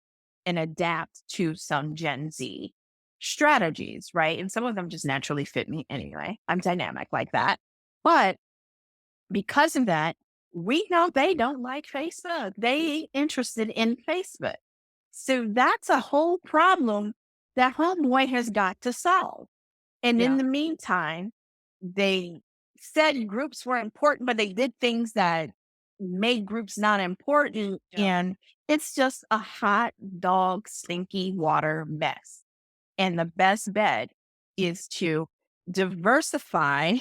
and adapt to some Gen Z strategies, right? And some of them just naturally fit me anyway. I'm dynamic like that. But because of that, we know they don't like Facebook. They ain't interested in Facebook. So that's a whole problem that homeboy has got to solve. And in Yeah. the meantime, they said groups were important, but they did things that made groups not important. Yeah. And it's just a hot dog, stinky water mess. And the best bet is to diversify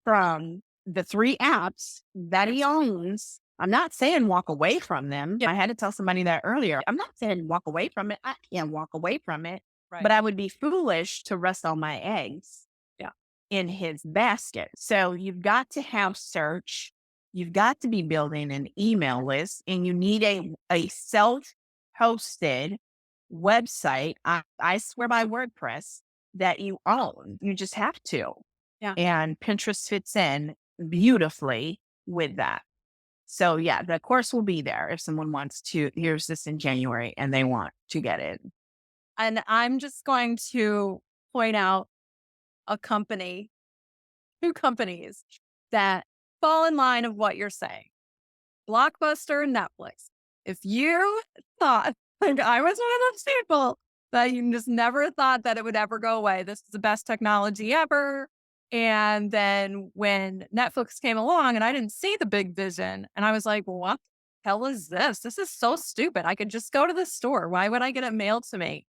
from the 3 apps that he owns. I'm not saying walk away from them. Yeah. I had to tell somebody that earlier. I'm not saying walk away from it. I can't walk away from it, Right. but I would be foolish to rest all my eggs Yeah. in his basket. So you've got to have search. You've got to be building an email list, and you need a self-hosted website. I swear by WordPress that you own. You just have to. Yeah. And Pinterest fits in beautifully with that. So yeah, the course will be there if someone wants to. Here's this in January and they want to get it. And I'm just going to point out a company, 2 companies that fall in line of what you're saying. Blockbuster and Netflix. If you thought, like I was one of those people that you just never thought that it would ever go away. This is the best technology ever. And then when Netflix came along and I didn't see the big vision, and I was like, what the hell is this? This is so stupid. I could just go to the store. Why would I get it mailed to me?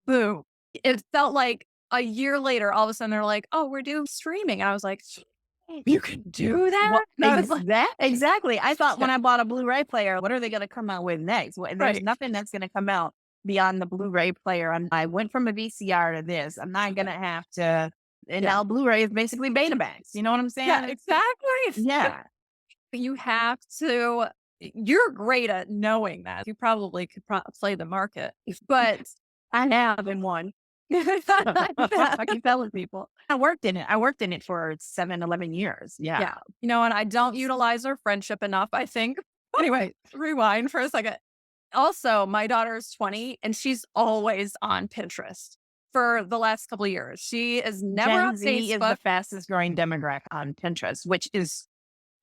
Boom. It felt like a year later, all of a sudden they're like, oh, we're doing streaming. I was like, you can do Well, that? And I was like, exactly. I thought when yeah, I bought a Blu-ray player, what are they going to come out with next? Well, there's right. nothing that's going to come out beyond the Blu-ray player. I went from a VCR to this. I'm not going to have to. And Yeah. now Blu-ray is basically Betamax. You know what I'm saying? Yeah, exactly. Yeah. You have to you're great at knowing that. You probably could play the market, but I have in one. I keep telling people. I worked in it. I worked in it for 7, 11 years. yeah, Yeah. and I don't utilize our friendship enough, I think. Anyway, rewind for a second. Also, my daughter is 20 and she's always on Pinterest for the last couple of years. She is never on Gen Z is the Facebook. fastest growing demographic on Pinterest, which is,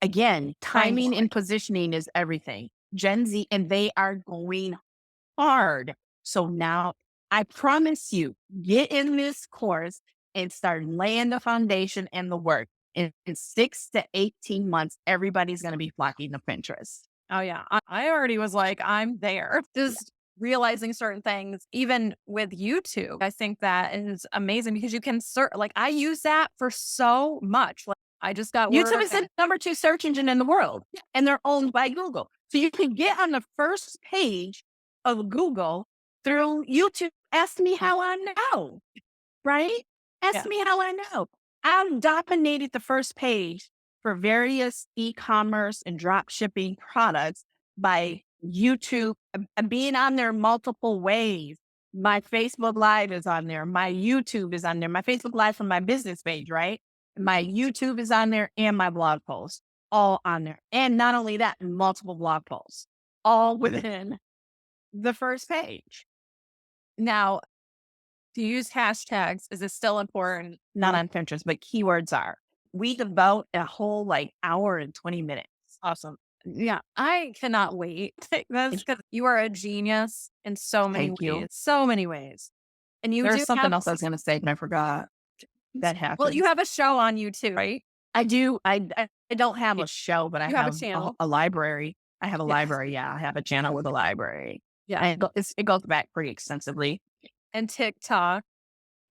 again, Mind timing blowing. and positioning is everything. Gen Z, and they are going hard. So now I promise you, get in this course and start laying the foundation and the work. In 6 to 18 months, everybody's going to be flocking to Pinterest. Oh, yeah. I already was like, I'm there. Just realizing certain things, even with YouTube. I think that is amazing because you can search. Like, I use that for so much. Like, I just got YouTube word. is the number 2 search engine in the world, and they're owned by Google. So you can get on the first page of Google through YouTube. Ask me how I know, right? Ask Yeah. me how I know. I've dominated the first page for various e-commerce and drop shipping products by YouTube being on there multiple ways. My Facebook Live is on there. My YouTube is on there. My Facebook Live from my business page, right? My YouTube is on there and my blog posts all on there. And not only that, multiple blog posts all within the first page. Now, to use hashtags, is it still important? Not on Pinterest, but keywords are. We devote a whole like hour and 20 minutes. Awesome. Yeah, I cannot wait. That's because you are a genius in so many Thank ways. you. So many ways. And you There's do something have, else I was going to say, and I forgot. That well, you happens. have a show on YouTube, right? I do. I don't have a show, but I You have a have channel. a library. I have a Yes. library. Yeah, I have a channel with a library. Yeah. And it goes back pretty extensively. And TikTok.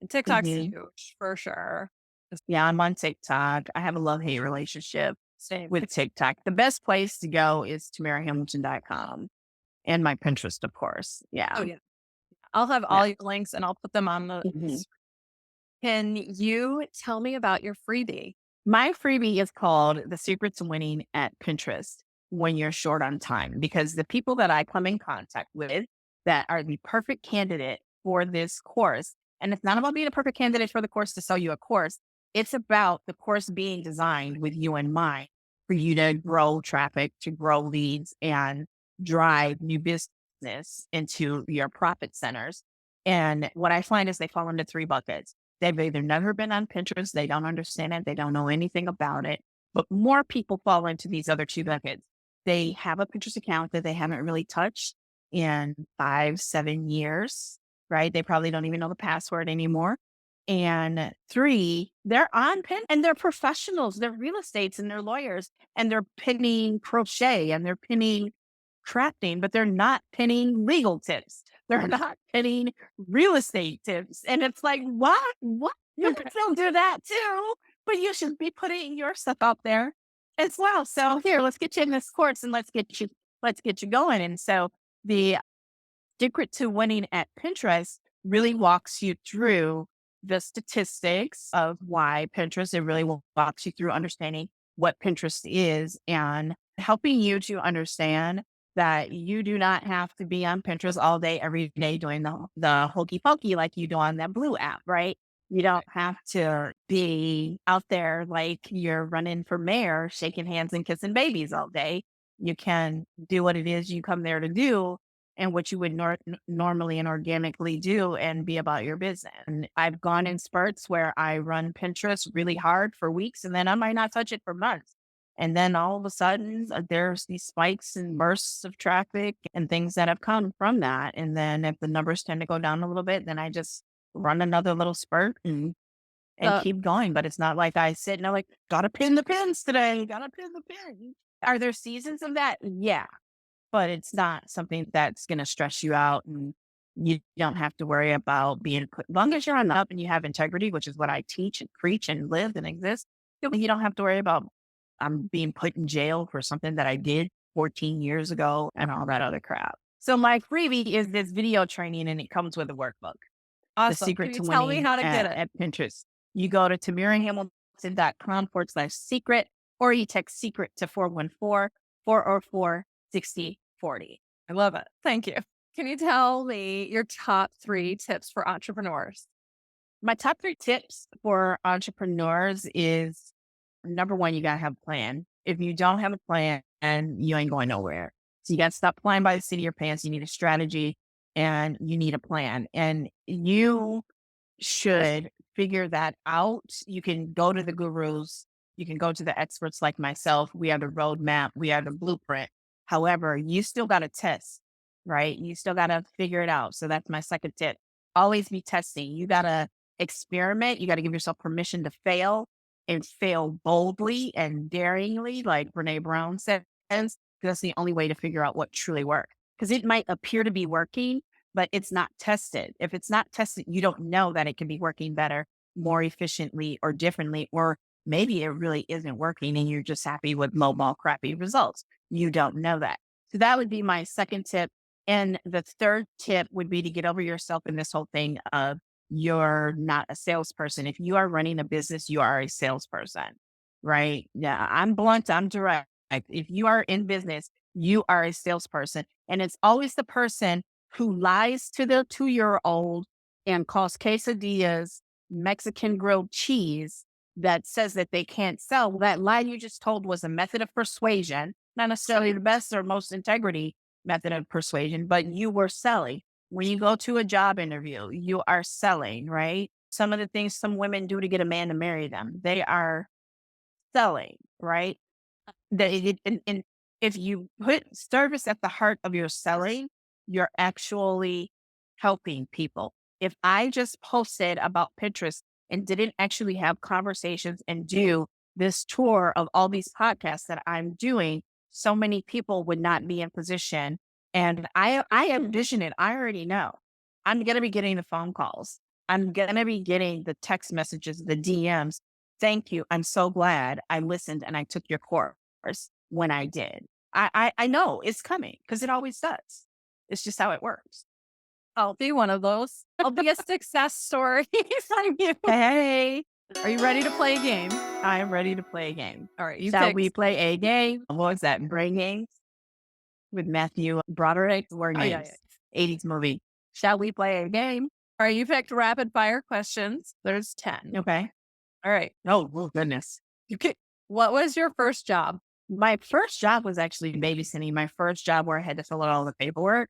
And TikTok's Mhm. huge for sure. Yeah, I'm on TikTok. I have a love-hate relationship Same. with TikTok. The best place to go is tamirahamilton.com and my Pinterest, of course. Oh, Yeah. yeah. I'll have Yeah. all your links and I'll put them on the. Mhm. Can you tell me about your freebie? My freebie is called The Secret to Winning at Pinterest when you're short on time, because the people that I come in contact with that are the perfect candidate for this course, and it's not about being a perfect candidate for the course to sell you a course. It's about the course being designed with you in mind for you to grow traffic, to grow leads, and drive new business into your profit centers. And what I find is they fall into 3 buckets. They've either never been on Pinterest, they don't understand it, they don't know anything about it. But more people fall into these other 2 buckets. They have a Pinterest account that they haven't really touched in 5, 7 years, right? They probably don't even know the password anymore. And 3, they're on Pin and they're professionals, they're real estates and they're lawyers, and they're pinning crochet and they're pinning crafting, but they're not pinning legal tips. They're not pinning real estate tips. And it's like, what? What? You can still do that too, but you should be putting your stuff out there as well. So here, let's get you in this course and let's get you going. And so the secret to winning at Pinterest really walks you through the statistics of why Pinterest, it really walks you through understanding what Pinterest is and helping you to understand that you do not have to be on Pinterest all day, every day doing the hokey pokey like you do on that blue app, right? You don't have to be out there like you're running for mayor, shaking hands and kissing babies all day. You can do what it is you come there to do and what you would normally and organically do and be about your business. And I've gone in spurts where I run Pinterest really hard for weeks and then I might not touch it for months. And then all of a sudden, there's these spikes and bursts of traffic and things that have come from that. And then if the numbers tend to go down a little bit, then I just run another little spurt and Uh, keep going. But it's not like I sit and I'm like, gotta pin the pins today, gotta pin the pin. Are there seasons of that? Yeah, but it's not something that's going to stress you out, and you don't have to worry about being put, as long as you're on the up and you have integrity, which is what I teach and preach and live and exist. You don't have to worry about I'm being put in jail for something that I did 14 years ago and all that other crap. So my freebie is this video training and it comes with a workbook. The awesome. Can secret you to tell me winning how to get it? at Pinterest. You go to tamirahamilton.com/secret, or you text secret to 414-404-6000. 60/40. I love it. Thank you. Can you tell me your top 3 tips for entrepreneurs? My top 3 tips for entrepreneurs is number one, you gotta have a plan. If you don't have a plan, and you ain't going nowhere. So you gotta stop flying by the seat of your pants. You need a strategy and you need a plan. And you should figure that out. You can go to the gurus, you can go to the experts like myself. We have the roadmap, we have the blueprint. However, you still got to test, right? You still got to figure it out. So that's my second tip. Always be testing. You got to experiment. You got to give yourself permission to fail and fail boldly and daringly, like Brene Brown says, because that's the only way to figure out what truly works. Because it might appear to be working, but it's not tested. If it's not tested, you don't know that it can be working better, more efficiently, or differently, or maybe it really isn't working and you're just happy with lowball, crappy results. You don't know that. So that would be my second tip. And the third tip would be to get over yourself in this whole thing of you're not a salesperson. If you are running a business, you are a salesperson, right? Yeah, I'm blunt, I'm direct. If you are in business, you are a salesperson. And it's always the person who lies to the 2-year-old and calls quesadillas Mexican grilled cheese that says that they can't sell. Well, that lie you just told was a method of persuasion, not necessarily the best or most integrity method of persuasion, but you were selling. When you go to a job interview, you are selling, right? Some of the things some women do to get a man to marry them, they are selling, right? And if you put service at the heart of your selling, you're actually helping people. If I just posted about Pinterest and didn't actually have conversations and do this tour of all these podcasts that I'm doing, so many people would not be in position. And I envision it. I already know. I'm going to be getting the phone calls. I'm going to be getting the text messages, the DMs. Thank you. I'm so glad I listened and I took your course when I did. I know it's coming because it always does. It's just how it works. I'll be one of those. I'll be a success story from you. Hey, Are you ready to play a game? I am ready to play a game. All right, you Shall we picked. play a game? What was that? Brain Games with Matthew Broderick. Were Oh yeah, yeah. names. 80s movie. Shall we play a game? All right, you picked rapid fire questions. There's 10. Okay. All right. Oh, goodness. You pick. What was your first job? My first job was actually babysitting. My first job where I had to fill out all the paperwork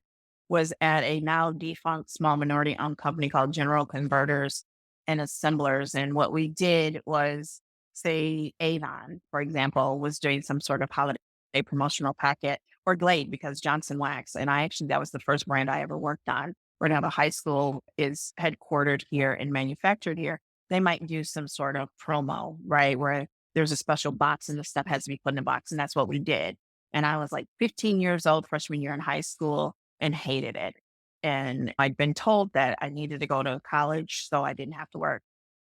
was at a now defunct small minority owned company called General Converters and Assemblers. And what we did was, say, Avon, for example, was doing some sort of holiday promotional packet, or Glade because Johnson Wax. And that was the first brand I ever worked on. Where now the high school is headquartered here and manufactured here. They might do some sort of promo, right? Where there's a special box and the stuff has to be put in a box. And that's what we did. And I was like 15 years old, freshman year in high school, and hated it. And I'd been told that I needed to go to college so I didn't have to work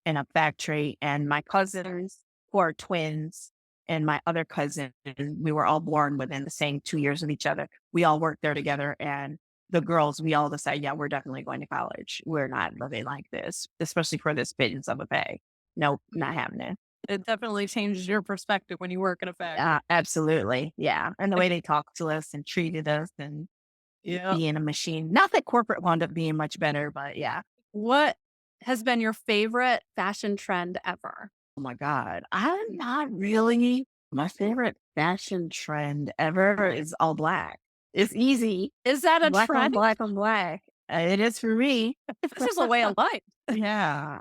in a factory. And my cousins, who are twins, and my other cousin, we were all born within the same 2 years of each other. We all worked there together. And the girls, we all decided, yeah, we're definitely going to college. We're not living like this, especially for this pittance of a pay. Nope, not having it. It definitely changes your perspective when you work in a factory. Absolutely. Yeah. And the way they talked to us and treated us and Yeah. being a machine. Not that corporate wound up being much better, but yeah. What has been your favorite fashion trend ever? Oh my God. I'm not really. My favorite fashion trend ever is all black. It's easy. Is that a Black on trend? black on black. It is for me. This is a way of life. Yeah.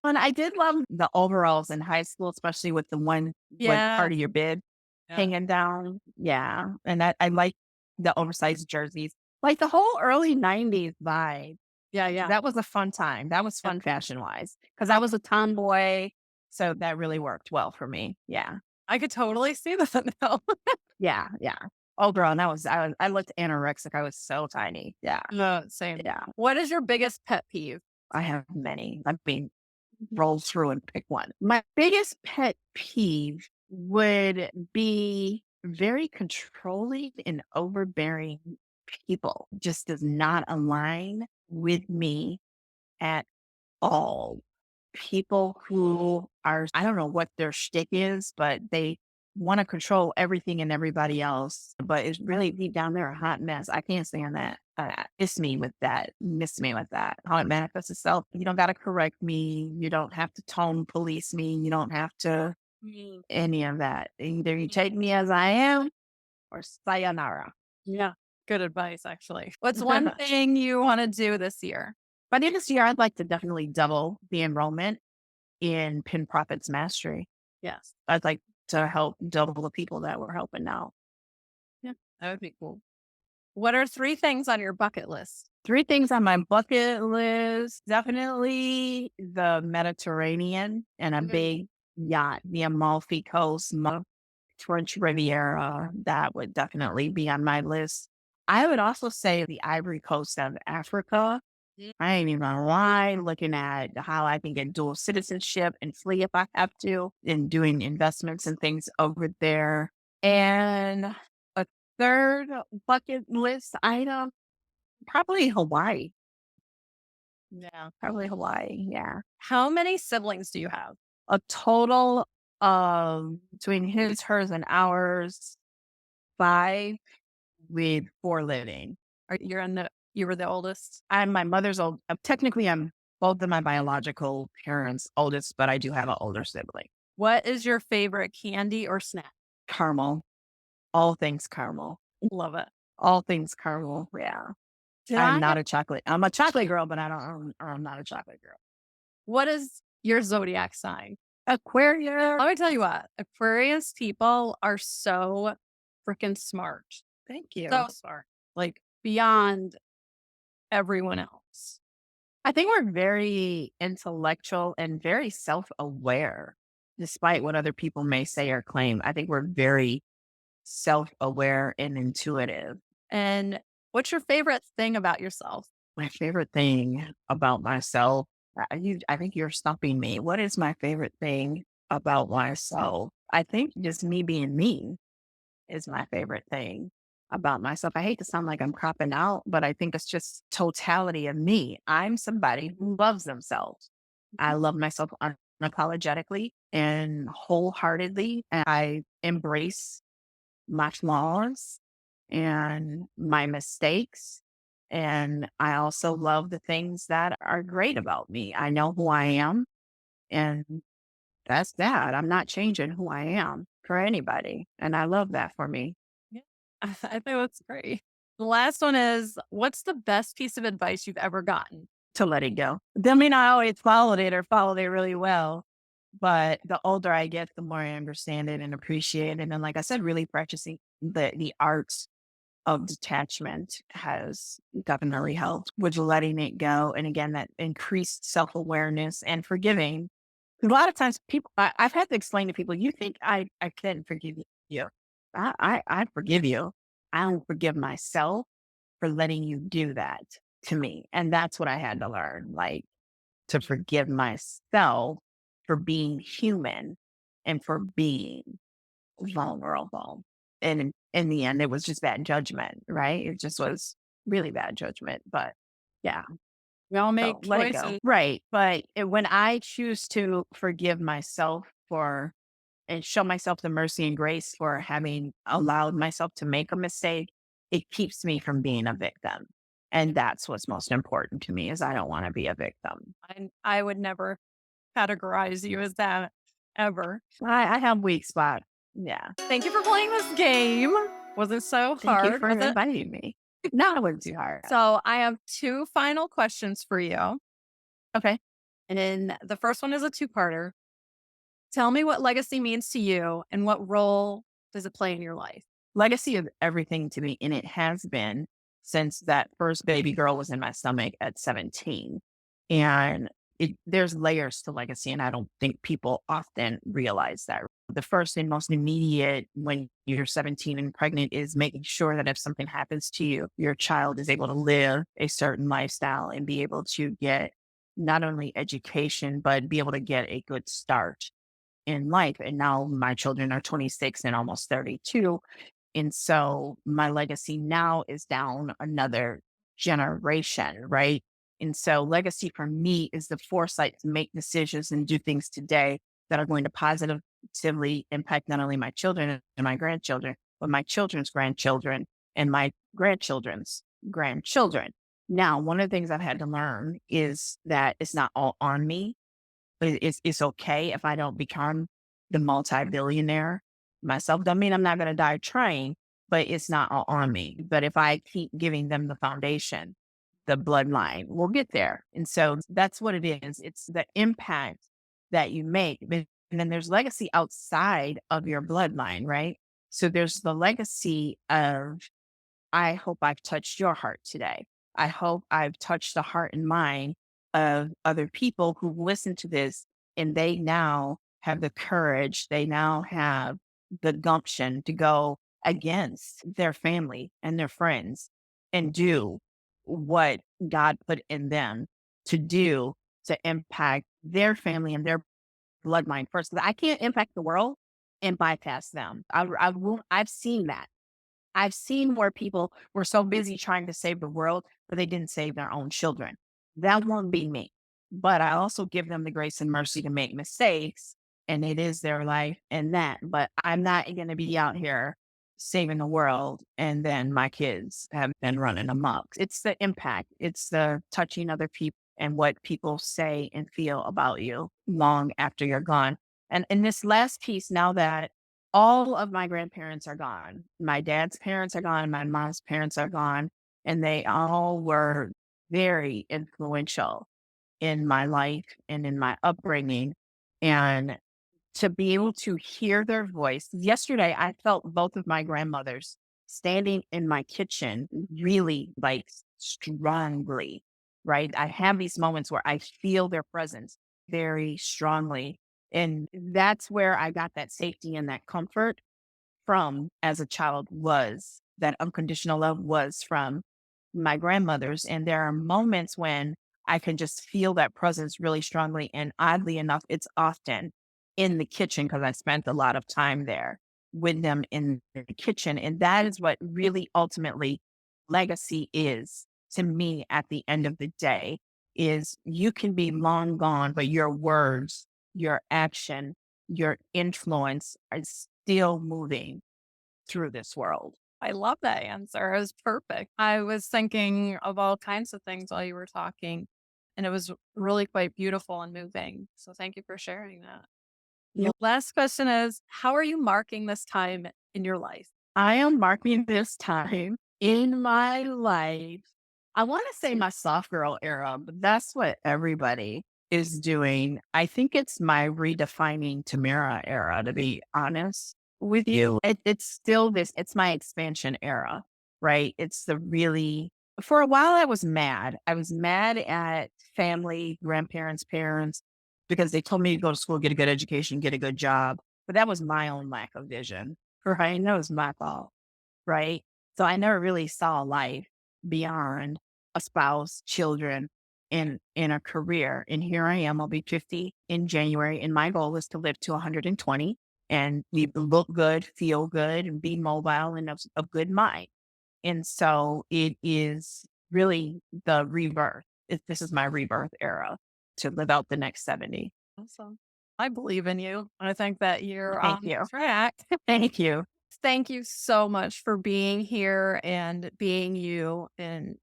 And I did love the overalls in high school, especially with the one like Yeah. part of your bib Yeah. hanging down. Yeah. And I like the oversized jerseys. Like the whole early 90s vibe. Yeah. Yeah. That was a fun time. That was fun fashion wise because I was a tomboy. So that really worked well for me. Yeah. I could totally see that now. Yeah. Yeah. Oh, girl. And I looked anorexic. I was so tiny. Yeah. No, same. Yeah. What is your biggest pet peeve? I have many. I mean, roll through and pick one. My biggest pet peeve would be very controlling and overbearing people. Just does not align with me at all. People who are, I don't know what their shtick is, but they want to control everything and everybody else, but it's really deep down there a hot mess. I can't stand that. It's me with that. Miss me with that. How it manifests itself. You don't got to correct me. You don't have to tone police me. You don't have to any of that. Either you take me as I am or sayonara. Yeah. Good advice, actually. What's one thing you want to do this year? By the end of this year, I'd like to definitely double the enrollment in Pin Profits Mastery. Yes. I'd like to help double the people that we're helping now. Yeah. That would be cool. What are 3 things on your bucket list? 3 things on my bucket list. Definitely the Mediterranean and a big yacht, the Amalfi Coast, French Riviera. That would definitely be on my list. I would also say the Ivory Coast of Africa. Mm. I ain't even gonna lie, looking at how I can get dual citizenship and flee if I have to, and doing investments and things over there. And a third bucket list item, probably Hawaii. Yeah. Probably Hawaii. Yeah. How many siblings do you have? A total of between his, hers, and ours, 5 with 4 living. You were the oldest? I'm my mother's old. Technically, I'm both of my biological parents' oldest, but I do have an older sibling. What is your favorite candy or snack? Caramel, all things caramel, Love it. all things caramel. Yeah, Did I'm I not a chocolate. I'm a chocolate girl, but I don't. I'm not a chocolate girl. What is your zodiac sign? Aquarius. Let me tell you what, Aquarius people are so freaking smart. Thank you. So smart. Like beyond everyone else. I think we're very intellectual and very self-aware, despite what other people may say or claim. I think we're very self-aware and intuitive. And what's your favorite thing about yourself? My favorite thing about myself, I think you're stumping me. What is my favorite thing about myself? I think just me being me is my favorite thing about myself. I hate to sound like I'm cropping out, but I think it's just totality of me. I'm somebody who loves themselves. I love myself unapologetically and wholeheartedly. And I embrace my flaws and my mistakes. And I also love the things that are great about me. I know who I am, and that's that. I'm not changing who I am for anybody. And I love that for me. Yeah. I think that's great. The last one is what's the best piece of advice you've ever gotten? To let it go. Doesn't mean I always followed it or followed it really well. But the older I get, the more I understand it and appreciate it. And like I said, really practicing the arts of detachment has definitely helped with letting it go. And again, that increased self awareness and forgiving. 'Cause a lot of times people, I've had to explain to people, you think I can forgive you. I forgive you. I don't forgive myself for letting you do that to me. And that's what I had to learn, like to forgive myself for being human and for being vulnerable. And in the end, it was just bad judgment, right? It just was really bad judgment. But yeah, We all so make let it go. choices. Right. But when I choose to forgive myself for and show myself the mercy and grace for having allowed myself to make a mistake, it keeps me from being a victim. And that's what's most important to me is I don't want to be a victim. I would never categorize you as that ever. I have weak spot. Yeah. Thank you for playing this game. Wasn't so Thank you hard, for was it? inviting me. No, it wasn't too hard. So I have 2 final questions for you. Okay. And then the first one is a two-parter. Tell me what legacy means to you and what role does it play in your life? Legacy of everything to me, and it has been since that first baby girl was in my stomach at 17. And there's layers to legacy, and I don't think people often realize that. The first and most immediate when you're 17 and pregnant is making sure that if something happens to you, your child is able to live a certain lifestyle and be able to get not only education, but be able to get a good start in life. And now my children are 26 and almost 32. And so my legacy now is down another generation, right? And so legacy for me is the foresight to make decisions and do things today that are going to positively impact not only my children and my grandchildren, but my children's grandchildren and my grandchildren's grandchildren. Now, one of the things I've had to learn is that it's not all on me. It's okay if I don't become the multi-billionaire myself. Doesn't mean I'm not going to die trying, but it's not all on me. But if I keep giving them the foundation, the bloodline, we'll get there. And so that's what it is. It's the impact that you make. And then there's legacy outside of your bloodline, right? So there's the legacy of, I hope I've touched your heart today. I hope I've touched the heart and mind of other people who listen to this, and they now have the courage, they now have the gumption to go against their family and their friends and do what God put in them to do to impact their family and their bloodline first. 'Cause I can't impact the world and bypass them. I won't, I've seen that. I've seen where people were so busy trying to save the world, but they didn't save their own children. That won't be me. But I also give them the grace and mercy to make mistakes, and it is their life and that. But I'm not going to be out here saving the world and then my kids have been running amok. It's the impact, it's the touching other people and what people say and feel about you long after you're gone. And in this last piece, now that all of my grandparents are gone. My dad's parents are gone. My mom's parents are gone. And they all were very influential in my life and in my upbringing. And to be able to hear their voice. Yesterday, I felt both of my grandmothers standing in my kitchen really like strongly, right? I have these moments where I feel their presence very strongly. And that's where I got that safety and that comfort from as a child, was that unconditional love was from my grandmothers. And there are moments when I can just feel that presence really strongly. And oddly enough, it's often in the kitchen because I spent a lot of time there with them in the kitchen. And that is what really ultimately legacy is to me at the end of the day, is you can be long gone, but your words, your action, your influence are still moving through this world. I love that answer. It was perfect. I was thinking of all kinds of things while you were talking, and it was really quite beautiful and moving. So thank you for sharing that. The Yep. last question is, how are you marking this time in your life? I am marking this time in my life. I want to say my soft girl era, but that's what everybody is doing. I think it's my redefining Tamira era, to be honest with you. It's still this, it's my expansion era, right? It's the really, for a while, I was mad. I was mad at family, grandparents, parents, because they told me to go to school, get a good education, get a good job. But that was my own lack of vision, right? And that was my fault, right? So I never really saw life beyond a spouse, children, in a career. And here I am, I'll be 50 in January. And my goal is to live to 120 and we look good, feel good, and be mobile and of good mind. And so it is really the rebirth. This is my rebirth era to live out the next 70. Awesome. I believe in you. I think that you're Thank on you. track. Thank you. Thank you so much for being here and being you and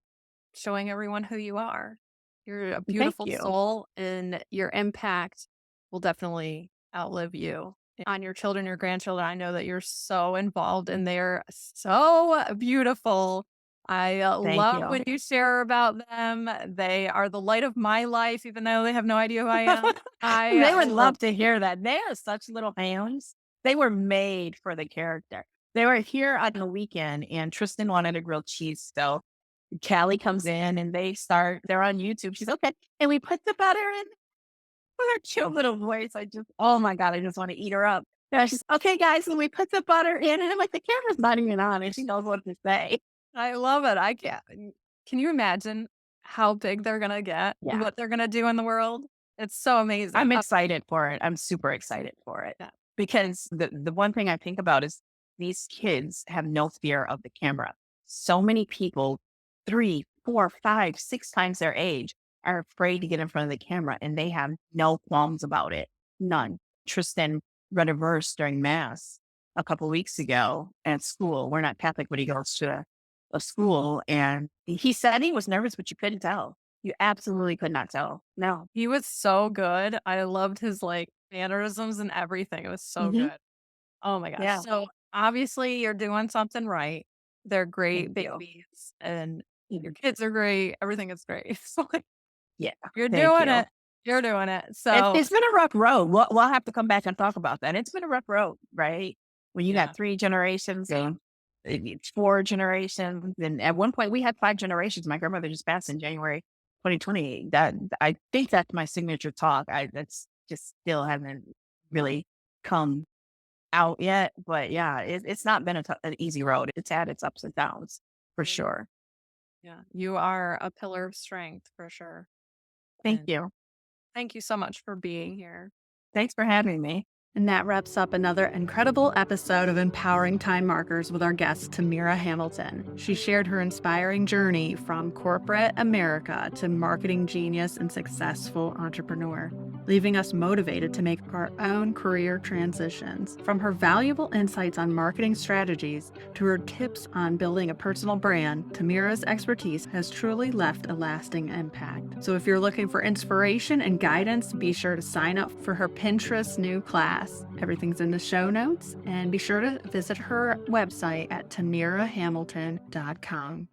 showing everyone who you are. You're a Thank beautiful you. soul, and your impact will definitely outlive you. On your children, your grandchildren, I know that you're so involved and they're so beautiful. I Thank love you. when you share about them. They are the light of my life, even though they have no idea who I am. I They would love. love to hear that. They are such little hounds. They were made for the character. They were here on the weekend and Tristan wanted a grilled cheese. So Callie comes in and they're on YouTube. She's okay. And we put the butter in with her cute little voice. Oh my God, I just want to eat her up. Yeah, she's okay, guys. And we put the butter in and I'm like, the camera's not even on and she knows what to say. I love it. I can't. Can you imagine how big they're gonna get? Yeah. What they're gonna do in the world? It's so amazing. I'm excited for it. I'm super excited for it Yeah. because the one thing I think about is these kids have no fear of the camera. So many people, 3, 4, 5, 6 times their age, are afraid to get in front of the camera and they have no qualms about it. None. Tristan read a verse during mass a couple weeks ago at school. We're not Catholic, but he goes to a school, and he said he was nervous, but you couldn't tell. You absolutely could not tell. No. He was so good. I loved his, like, mannerisms and everything. It was so Hmm. good. Oh my gosh. Yeah. So, obviously, you're doing something right. They're great Thank you. babies, and your Mhm. kids are great. Everything is great. So, like, Yeah. you're Thank doing you. it. You're doing it. It's So it's been a rough road. We'll have to come back and talk about that. It's been a rough road, right? When you got yeah. 3 generations and it's 4 generations, and at one point we had 5 generations. My grandmother just passed in January 2020. That I think that's my signature talk. That's just still haven't really come out yet, but yeah, it's not been an easy road. It's had its ups and downs for Yeah. sure. Yeah. You are a pillar of strength for sure. Thank And you. thank you so much for being here. Thanks for having me. And that wraps up another incredible episode of Empowering Time Markers with our guest, Tamira Hamilton. She shared her inspiring journey from corporate America to marketing genius and successful entrepreneur, leaving us motivated to make our own career transitions. From her valuable insights on marketing strategies to her tips on building a personal brand, Tamira's expertise has truly left a lasting impact. So if you're looking for inspiration and guidance, be sure to sign up for her Pinterest new class. Everything's in the show notes, and be sure to visit her website at tamirahamilton.com.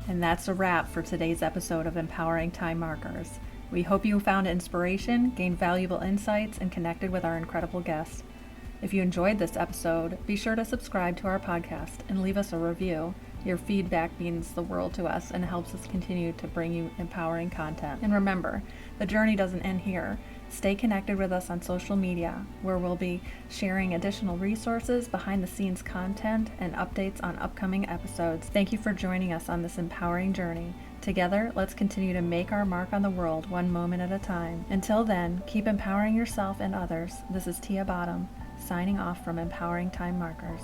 And that's a wrap for today's episode of Empowering Time Markers. We hope you found inspiration, gained valuable insights, and connected with our incredible guest. If you enjoyed this episode, be sure to subscribe to our podcast and leave us a review. Your feedback means the world to us and helps us continue to bring you empowering content. And remember, the journey doesn't end here. Stay connected with us on social media, where we'll be sharing additional resources, behind the scenes content, and updates on upcoming episodes. Thank you for joining us on this empowering journey. Together, let's continue to make our mark on the world one moment at a time. Until then, keep empowering yourself and others. This is Tia Bottom, signing off from Empowering Time Markers.